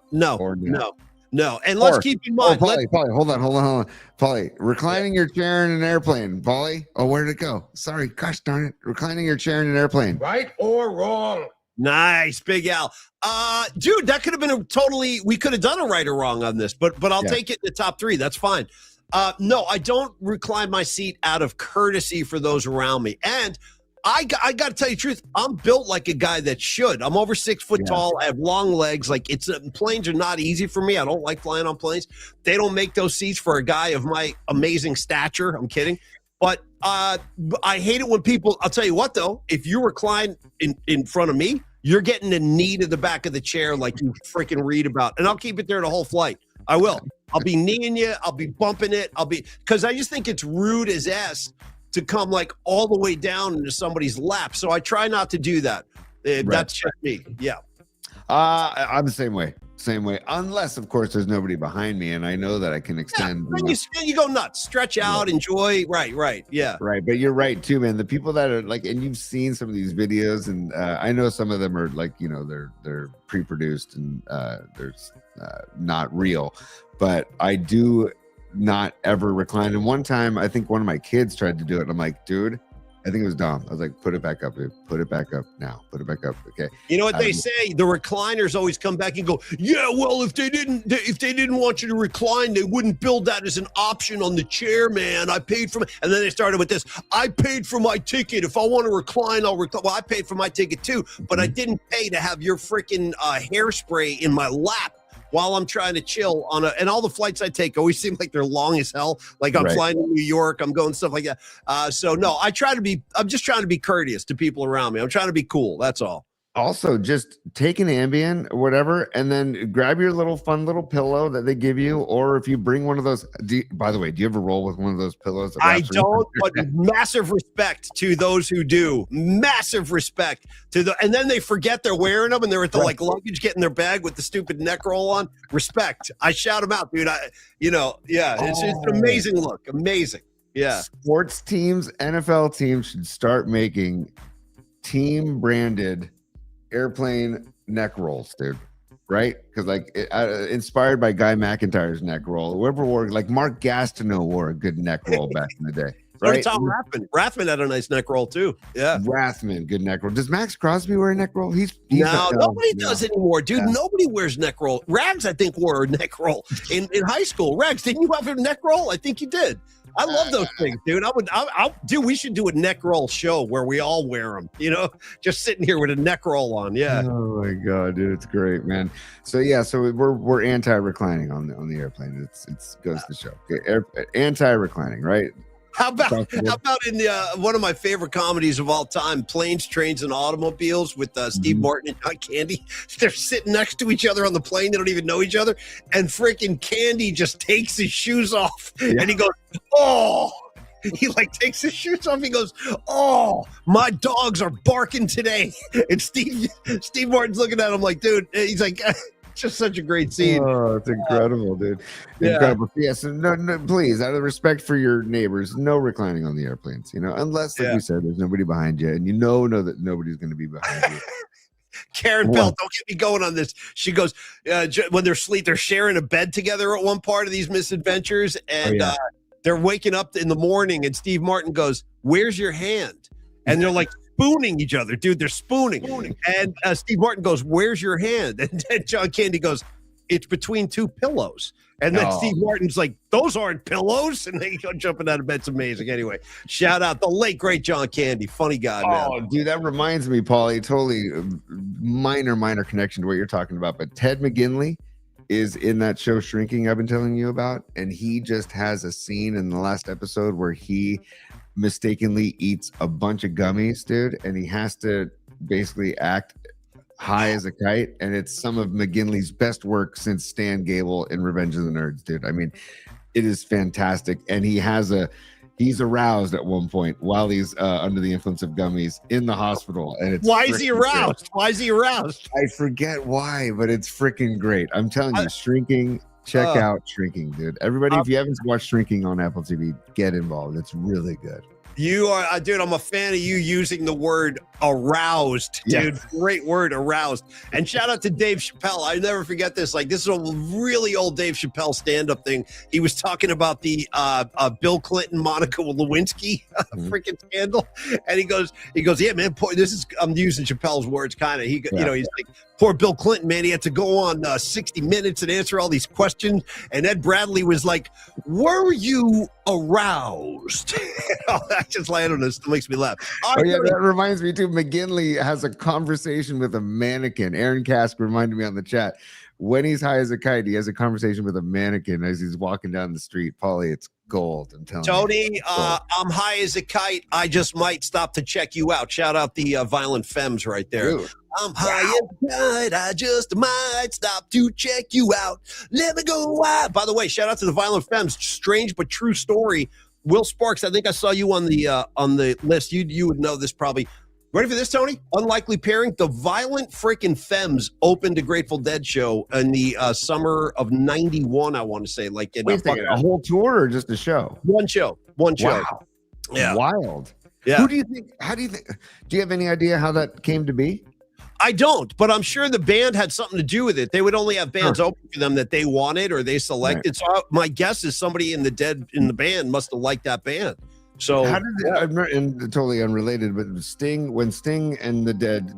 No. And let's keep in mind. Paulie, hold on. Paulie, reclining your chair in an airplane. Paulie, where did it go? Sorry, gosh darn it. Reclining your chair in an airplane. Right or wrong? Nice, Big Al. Dude, that could have been we could have done a right or wrong on this, but I'll take it in the top 3. That's fine. No, I don't recline my seat out of courtesy for those around me. And I got to tell you the truth. I'm built like a guy that should. I'm over 6 foot tall. I have long legs. Like planes are not easy for me. I don't like flying on planes. They don't make those seats for a guy of my amazing stature. I'm kidding. But I hate it when people, I'll tell you what, though, if you recline in front of me, you're getting the knee to the back of the chair like you freaking read about. And I'll keep it there the whole flight. I will. I'll be kneeing you. I'll be bumping it. Because I just think it's rude as S to come like all the way down into somebody's lap. So I try not to do that. That's just me. Yeah. I'm the same way. Unless, of course, there's nobody behind me and I know that I can extend. Yeah, you go nuts, stretch out, enjoy. Right. Yeah. Right. But you're right, too, man. The people that are like, and you've seen some of these videos, and I know some of them are like, they're pre-produced and they're not real. But I do not ever recline. And one time, I think one of my kids tried to do it. And I'm like, dude, I think it was Dom. I was like, put it back up, dude. Put it back up now. Put it back up. Okay. You know what they say? The recliners always come back and go, yeah, well, if they didn't want you to recline, they wouldn't build that as an option on the chair, man. I paid for and then they started with this. I paid for my ticket. If I want to recline, I'll recline. Well, I paid for my ticket too, but I didn't pay to have your freaking hairspray in my lap while I'm trying to chill and all the flights I take always seem like they're long as hell. Like I'm flying to New York, I'm going stuff like that. So no, I'm just trying to be courteous to people around me. I'm trying to be cool. That's all. Also, just take an Ambien or whatever, and then grab your fun little pillow that they give you. Or if you bring one of those, by the way, do you ever roll with one of those pillows? I don't, but massive respect to those who do. Massive respect to and then they forget they're wearing them and they're at the luggage getting their bag with the stupid neck roll on. Respect. I shout them out, dude. It's an amazing look. Amazing. Yeah. Sports teams, NFL teams should start making team branded airplane neck rolls, dude. Right? Because inspired by Guy McIntyre's neck roll. Whoever wore, like Mark Gastineau wore a good neck roll back in the day. Right? Tom Rathman had a nice neck roll too. Yeah. Rathman, good neck roll. Does Max Crosby wear a neck roll? Nobody does anymore, dude. Yeah. Nobody wears neck roll. Rags, I think, wore a neck roll in high school. Rags, didn't you have a neck roll? I think you did. I love those things, dude. We should do a neck roll show where we all wear them, just sitting here with a neck roll on. Yeah. Oh my God, dude. It's great, man. So yeah, so we're anti-reclining on the airplane. It goes to show. Okay. Anti-reclining, right? How about in one of my favorite comedies of all time, Planes, Trains, and Automobiles with Steve Martin and John Candy? They're sitting next to each other on the plane. They don't even know each other. And freaking Candy just takes his shoes off. Yeah. And he goes, oh. He takes his shoes off. He goes, oh, my dogs are barking today. And Steve Martin's looking at him like, dude, he's like... Just such a great scene. Oh, it's incredible, dude. Incredible. Yeah. So no, please, out of respect for your neighbors, no reclining on the airplanes. Unless, like you said, there's nobody behind you, and know that nobody's going to be behind you. Karen Bell, don't get me going on this. She goes, when they're sharing a bed together at one part of these misadventures, and they're waking up in the morning, and Steve Martin goes, "Where's your hand?" And they're like spooning each other, dude. They're spooning. And Steve Martin goes, "Where's your hand?" And then John Candy goes, "It's between two pillows." And then Steve Martin's like, "Those aren't pillows." And they go jumping out of bed. It's amazing. Anyway, shout out the late, great John Candy. Funny guy, man. Oh, dude, that reminds me, Paulie, totally minor connection to what you're talking about. But Ted McGinley is in that show Shrinking I've been telling you about. And he just has a scene in the last episode where he mistakenly eats a bunch of gummies, dude, and he has to basically act high as a kite, and it's some of McGinley's best work since Stan Gable in Revenge of the Nerds, dude. I mean, it is fantastic, and he's aroused at one point while he's under the influence of gummies in the hospital, and it's why is he aroused? Great. Why is he aroused? I forget why, but it's freaking great. I'm telling you, Shrinking. Check out Shrinking, dude. Everybody, if you haven't watched Shrinking on Apple TV, get involved. It's really good. You are, dude. I'm a fan of you using the word aroused, dude. Yes. Great word, aroused. And shout out to Dave Chappelle. I never forget this. Like, this is a really old Dave Chappelle stand-up thing. He was talking about the Bill Clinton, Monica Lewinsky freaking scandal, and he goes, yeah, man. I'm using Chappelle's words, kind of. He's like, poor Bill Clinton, man. He had to go on 60 Minutes and answer all these questions. And Ed Bradley was like, "Were you aroused?" That just landed on this. It makes me laugh. Oh yeah, that reminds me too. McGinley has a conversation with a mannequin. Aaron Kask reminded me on the chat. When he's high as a kite, he has a conversation with a mannequin as he's walking down the street. Paulie, it's gold. I'm telling Tony, you. I'm high as a kite. I just might stop to check you out. Shout out the Violent Femmes right there. Dude. I'm high as a kite. I just might stop to check you out. Let me go wild. By the way, shout out to the Violent Femmes. Strange but true story. Will Sparks, I think I saw you on the list. You would know this probably. Ready for this, Tony? Unlikely pairing. The Violent freaking Femmes opened a Grateful Dead show in the summer of '91. I want to say, like, Wait a second, a whole tour or just a show? One show. Wow. Yeah. Wild. Yeah. Who do you think? How do you think? Do you have any idea how that came to be? I don't, but I'm sure the band had something to do with it. They would only have bands open for them that they wanted or they selected. Right. So my guess is somebody in the band must have liked that band. So how did and totally unrelated, but when Sting and the Dead,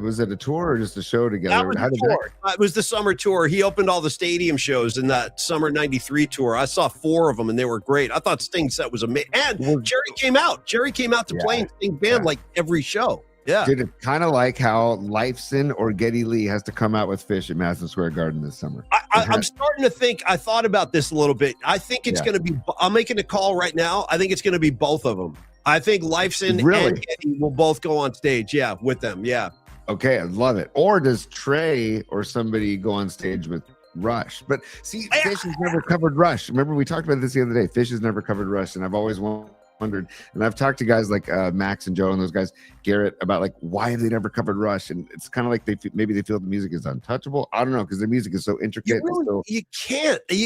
was it a tour or just a show together? That was it was the summer tour. He opened all the stadium shows in that summer '93 tour. I saw 4 of them and they were great. I thought Sting's set was amazing. And Jerry came out. Jerry came out to play in Sting's band like every show. Yeah. Did it kind of like how Lifeson or Geddy Lee has to come out with Fish at Madison Square Garden this summer? I'm starting to think, I thought about this a little bit. I think it's going to be, I'm making a call right now. I think it's going to be both of them. I think Lifeson and Geddy will both go on stage. Yeah, with them. Yeah. Okay, I love it. Or does Trey or somebody go on stage with Rush? But see, Fish has never covered Rush. Remember, we talked about this the other day. Fish has never covered Rush, and I've always wondered, and I've talked to guys like Max and Joe and those guys, Garrett, about like why have they never covered Rush, and it's kind of like maybe they feel the music is untouchable. I don't know, because their music is so intricate. You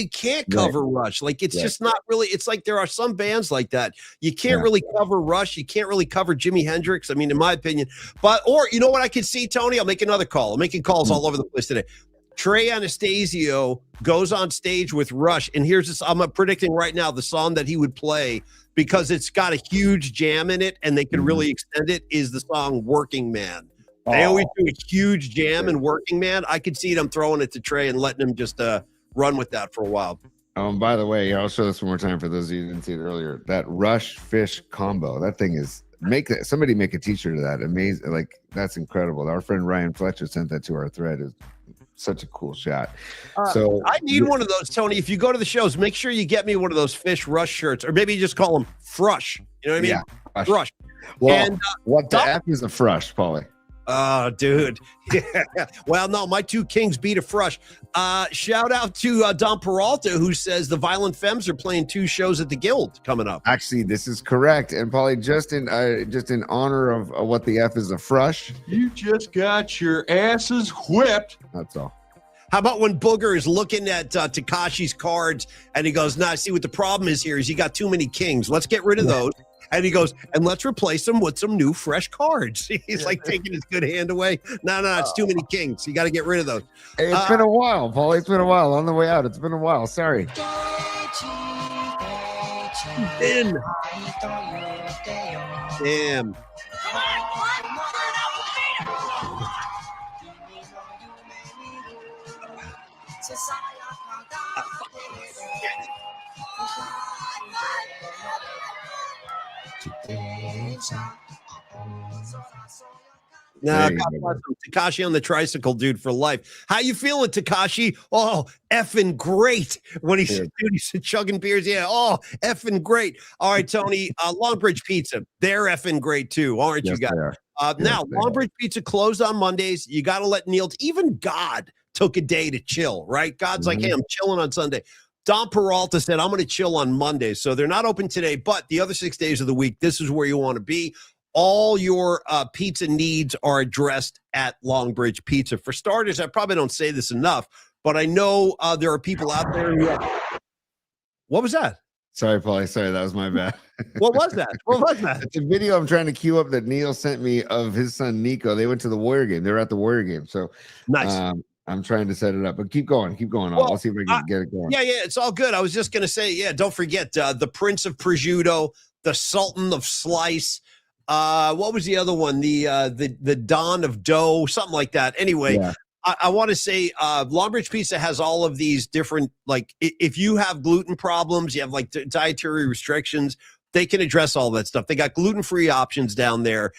can't cover Rush. Like it's just not really. It's like there are some bands like that. You can't really cover Rush. You can't really cover Jimi Hendrix. I mean, in my opinion, or you know what I could see, Tony? I'll make another call. I'm making calls all over the place today. Trey Anastasio goes on stage with Rush, and here's this. I'm predicting right now the song that he would play, because it's got a huge jam in it and they can really extend it, is the song Working Man. They always do a huge jam in Working Man. I could see them throwing it to Trey and letting him just run with that for a while. By the way, I'll show this one more time for those of you who didn't see it earlier. That Rush Fish combo, that thing is, somebody make a t-shirt of that. Amazing. Like, that's incredible. Our friend Ryan Fletcher sent that to our thread. It's such a cool shot. So I need one of those, Tony. If you go to the shows, make sure you get me one of those Fish Rush shirts, or maybe you just call them Frush. You know what I mean? Yeah, Frush. Well, and what the F is a Frush, Paulie? Oh, dude. Yeah. Well, no, my 2 kings beat a Frush. Shout out to Don Peralta, who says the Violent Femmes are playing 2 shows at the Guild coming up. Actually, this is correct. And Paulie, just in honor of what the F is a Frush, you just got your asses whipped. That's all. How about when Booger is looking at Tekashi's cards and he goes, "Nah, see what the problem is here is you got too many kings. Let's get rid of those." And he goes, "And let's replace them with some new fresh cards." He's like taking his good hand away. No, it's too many kings. You got to get rid of those. Hey, it's been a while, Paulie. It's been a while. On the way out, it's been a while. Sorry. Damn. Nah, Tekashi on the tricycle, dude, for life. How you feeling, Tekashi? Oh, effing great. When he's chugging beers, effing great. All right, Tony, Longbridge Pizza, they're effing great too, aren't you guys? Now, Longbridge Pizza closed on Mondays. You got to let Neil, even God took a day to chill, right? God's like, hey, I'm chilling on Sunday. Don Peralta said, I'm going to chill on Mondays. So they're not open today, but the other 6 days of the week, this is where you want to be. All your pizza needs are addressed at Longbridge Pizza. For starters, I probably don't say this enough, but I know there are people out there who what was that? Sorry, Paulie. Sorry, that was my bad. What was that? What was that? It's a video I'm trying to queue up that Neil sent me of his son Nico. They went to the Warrior game. They were at the Warrior game. So nice. I'm trying to set it up, but keep going. I'll see if I can get it going. Yeah, it's all good. I was just gonna say, don't forget the Prince of Prosciutto, the Sultan of Slice. What was the other one? The Don of Dough, something like that. Anyway, Yeah. I want to say Longbridge Pizza has all of these different, like, if you have gluten problems, you have like dietary restrictions, they can address all that stuff. They got gluten-free options down there.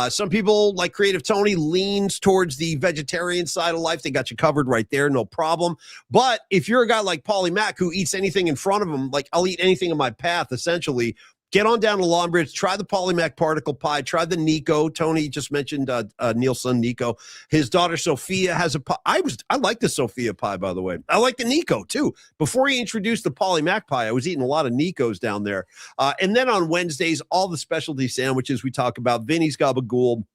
Some people, like Creative Tony, leans towards the vegetarian side of life. They got you covered right there, no problem. But if you're a guy like Paulie Mack who eats anything in front of him, like I'll eat anything in my path, essentially, get on down to Longbridge, try the Paulie Mack particle pie, try the Nico. Tony just mentioned Neil's son Nico. His daughter Sophia has a pie. I like the Sophia pie, by the way. I like the Nico too. Before he introduced the Paulie Mack pie, I was eating a lot of Nicos down there. And then on Wednesdays, all the specialty sandwiches we talk about, Vinny's Gabagool,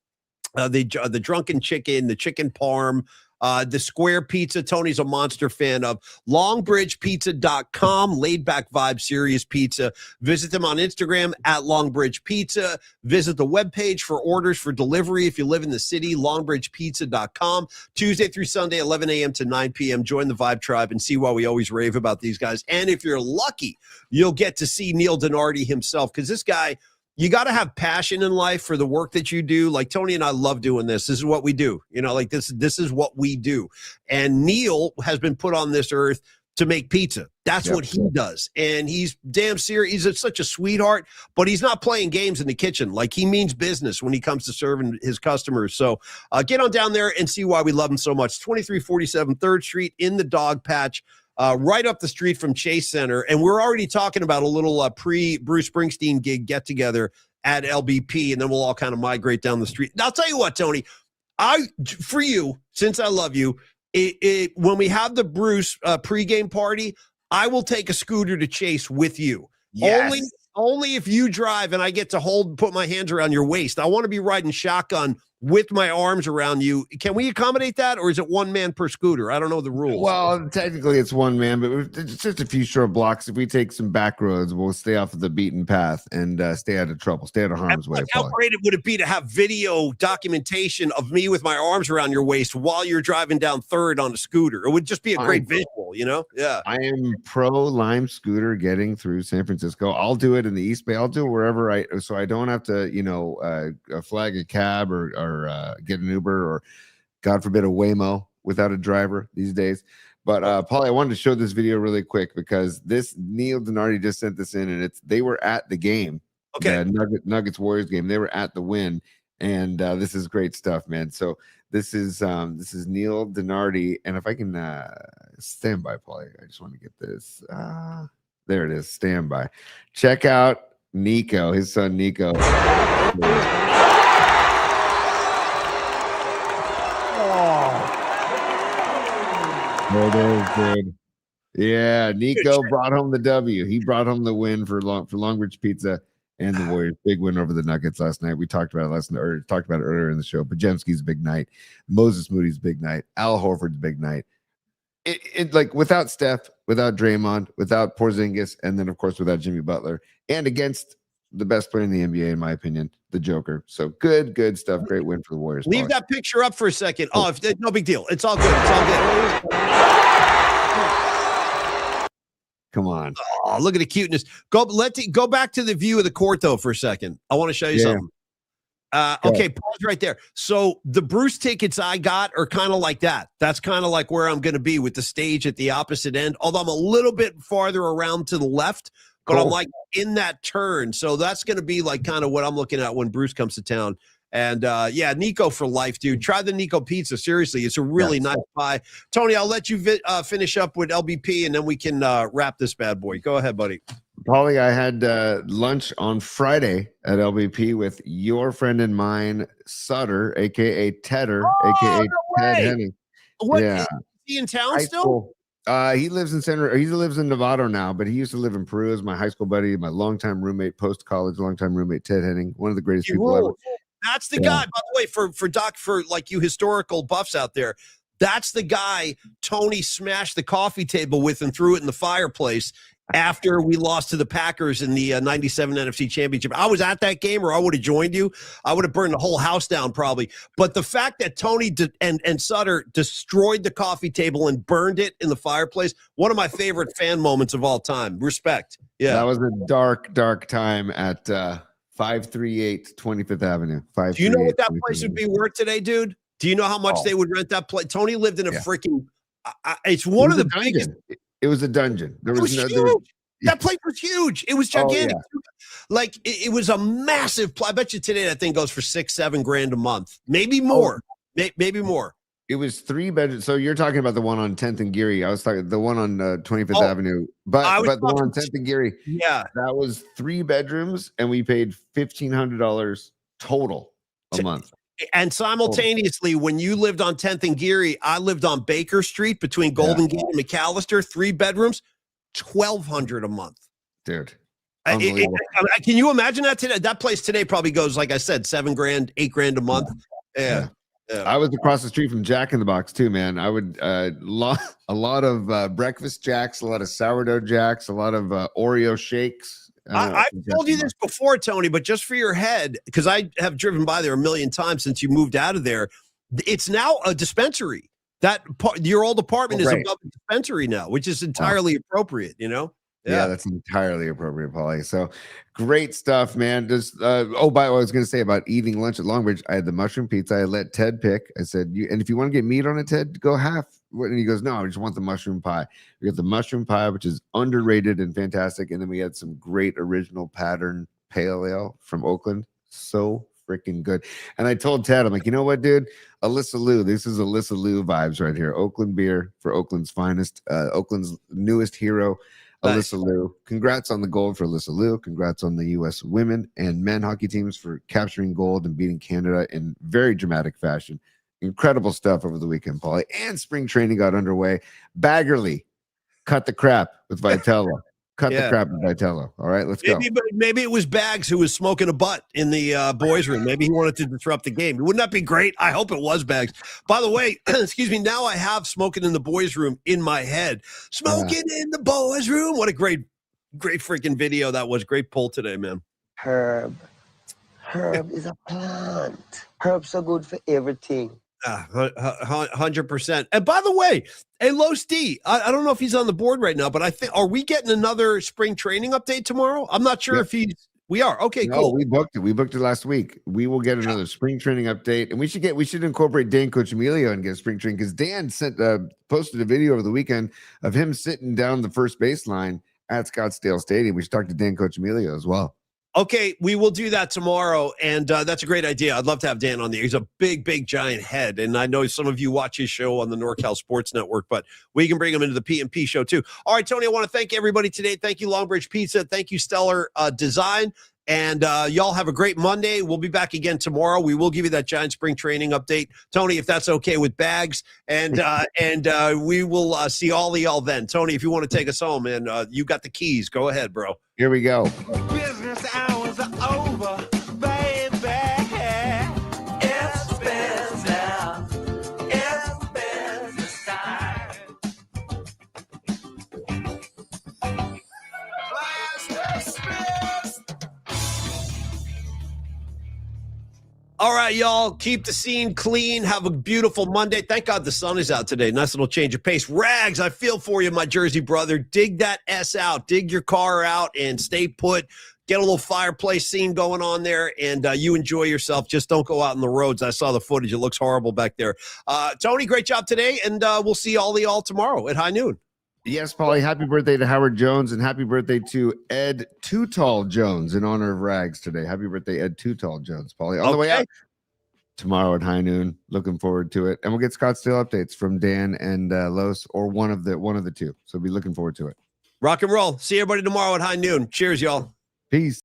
the drunken chicken, the chicken parm, the square pizza Tony's a monster fan of. Longbridgepizza.com, laid back vibe, serious pizza. Visit them on Instagram at Longbridge Pizza. Visit the webpage for orders for delivery if you live in the city, longbridgepizza.com. Tuesday through Sunday, 11 a.m. to 9 p.m. Join the Vibe Tribe and see why we always rave about these guys. And if you're lucky, you'll get to see Neil Donardi himself, because this guy, you got to have passion in life for the work that you do. Like Tony and I love doing this. This is what we do. Like this is what we do. And Neil has been put on this earth to make pizza. That's what he does. And he's damn serious. He's such a sweetheart, but he's not playing games in the kitchen. Like, he means business when he comes to serving his customers. So get on down there and see why we love him so much. 2347 3rd Street in the Dog Patch. Right up the street from Chase Center. And we're already talking about a little pre-Bruce Springsteen gig get-together at LBP, and then we'll all kind of migrate down the street. Now, I'll tell you what, Tony, for you, since I love you, when we have the Bruce pregame party, I will take a scooter to Chase with you. Yes. Only if you drive and I get to put my hands around your waist. I want to be riding shotgun with my arms around you. Can we accommodate that, or is it one man per scooter? I don't know the rules. Well, technically it's one man, but it's just a few short blocks. If we take some back roads, we'll stay off of the beaten path and stay out of trouble, stay out of harm's way. How great would it be to have video documentation of me with my arms around your waist while you're driving down 3rd on a scooter? It would just be a great visual, Yeah. I am pro Lime scooter getting through San Francisco. I'll do it in the East Bay. I'll do it wherever so I don't have to, flag a cab or get an Uber, or God forbid a Waymo without a driver these days. But Paulie, I wanted to show this video really quick because this Neil Donardi just sent this in, and they were at the game. Okay. The Nuggets Warriors game. They were at the win, and this is great stuff, man. So this is Neil Donardi, and if I can stand by, Paulie, I just want to get this. There it is. Stand by. Check out Nico, his son Nico. Oh, that was good. Yeah, Nico brought home the W. He brought home the win for Longbridge Pizza and the Warriors. Big win over the Nuggets last night. We talked about it earlier in the show. Pajemski's big night. Moses Moody's big night. Al Horford's big night. It like without Steph, without Draymond, without Porzingis, and then of course without Jimmy Butler, and against the best player in the NBA, in my opinion, the Joker. So good stuff. Great win for the Warriors. Leave that picture up for a second. Oh, no big deal. It's all good. It's all good. Come on. Oh, look at the cuteness. Go back to the view of the court though for a second. I want to show you something. Okay, pause right there. So the Bruce tickets I got are kind of like that. That's kind of like where I'm going to be with the stage at the opposite end. Although I'm a little bit farther around to the left, but I'm like in that turn. So that's going to be like kind of what I'm looking at when Bruce comes to town. And Nico for life, dude. Try the Nico pizza. Seriously, it's a really nice pie. Tony, I'll let you finish up with LBP, and then we can wrap this bad boy. Go ahead, buddy. Paulie, I had lunch on Friday at LBP with your friend and mine, Sutter, a.k.a. Tedder, a.k.a. Ted Henning. What, is he in town still? He lives in He lives in Nevada now, but he used to live in Peru. As my high school buddy, my longtime roommate, post-college, longtime roommate, Ted Henning, one of the greatest people ever. That's the guy, by the way, for like you historical buffs out there. That's the guy Tony smashed the coffee table with and threw it in the fireplace after we lost to the Packers in the 97 NFC Championship. I was at that game, or I would have joined you. I would have burned the whole house down probably. But the fact that Tony and Sutter destroyed the coffee table and burned it in the fireplace, one of my favorite fan moments of all time. Respect. Yeah. That was a dark, dark time at 538 25th Avenue. Do you know what that place would be worth today, dude? Do you know how much they would rent that place? Tony lived in a freaking it's one of the biggest. It was a dungeon. That place was huge. It was gigantic. Like it was a massive. I bet you today that thing goes for $6-7 grand a month, maybe more. Maybe more. It was 3 bedrooms. So you're talking about the one on 10th and Geary. I was talking the one on 25th Avenue, but the one on 10th and Geary. Yeah, that was 3 bedrooms, and we paid $1,500 total a month. And simultaneously, when you lived on 10th and Geary, I lived on Baker Street between Golden Gate and McAllister, 3 bedrooms, $1,200 a month. Dude. Can you imagine that today? That place today probably goes, like I said, $7 grand, $8 grand a month. Yeah. I was across the street from Jack in the Box too, man. I would a lot of breakfast jacks, a lot of sourdough jacks, a lot of Oreo shakes. I've told you this before, Tony, but just for your head, because I have driven by there a million times since you moved out of there. It's now a dispensary. Your old apartment is above a dispensary now, which is entirely appropriate, you know? Yeah, that's entirely appropriate, Paulie. So great stuff, man. Just by the way, I was going to say about eating lunch at Longbridge. I had the mushroom pizza. I let Ted pick. I said, and if you want to get meat on it, Ted, go half. And he goes, no, I just want the mushroom pie. We got the mushroom pie, which is underrated and fantastic. And then we had some great original pattern pale ale from Oakland. So freaking good. And I told Ted, I'm like, you know what, dude? Alyssa Lou. This is Alyssa Lou vibes right here. Oakland beer for Oakland's finest. Oakland's newest hero. Alyssa Lou. Congrats on the gold for Alyssa Lou. Congrats on the U.S. women and men hockey teams for capturing gold and beating Canada in very dramatic fashion. Incredible stuff over the weekend, Paulie. And spring training got underway. Baggerly cut the crap with Vitello. The crap with Vitello. All right, let's go. Maybe it was Bags who was smoking a butt in the boys' room. Maybe he wanted to disrupt the game. Wouldn't that be great? I hope it was Bags. By the way, excuse me, now I have Smoking in the Boys' Room in my head. Smoking in the boys' room. What a great freaking video that was. Great pull today, man. Herb is a plant. Herb's so good for everything. 100%. And by the way, hey, Los D, I don't know if he's on the board right now, but I think, are we getting another spring training update tomorrow? I'm not sure if we are. Okay, cool. We booked it. We booked it last week. We will get another spring training update, and we should incorporate Dan Coach Emilio and get spring training, because Dan posted a video over the weekend of him sitting down the first baseline at Scottsdale Stadium. We should talk to Dan Coach Emilio as well. Okay, we will do that tomorrow, and that's a great idea. I'd love to have Dan on there. He's a big, giant head, and I know some of you watch his show on the NorCal Sports Network, but we can bring him into the P&P show too. All right, Tony, I want to thank everybody today. Thank you, Longbridge Pizza. Thank you, Stellar Design, and y'all have a great Monday. We'll be back again tomorrow. We will give you that giant spring training update, Tony, if that's okay with Bags, and we will see all of y'all then. Tony, if you want to take us home, man, you got the keys. Go ahead, bro. Here we go. Business hours are over, baby. It's business. It's business time. All right, y'all, keep the scene clean. Have a beautiful Monday. Thank God the sun is out today. Nice little change of pace. Rags, I feel for you, my Jersey brother. Dig that S out. Dig your car out and stay put. Get a little fireplace scene going on there, and you enjoy yourself. Just don't go out on the roads. I saw the footage. It looks horrible back there. Tony, great job today, and we'll see all of y'all tomorrow at high noon. Yes, Paulie, happy birthday to Howard Jones, and happy birthday to Ed Too Tall Jones in honor of Rags today. Happy birthday, Ed Too Tall Jones, Paulie. On the way out tomorrow at high noon. Looking forward to it. And we'll get Scottsdale updates from Dan and Los, or one of the two. So be looking forward to it. Rock and roll. See everybody tomorrow at high noon. Cheers, y'all. Peace.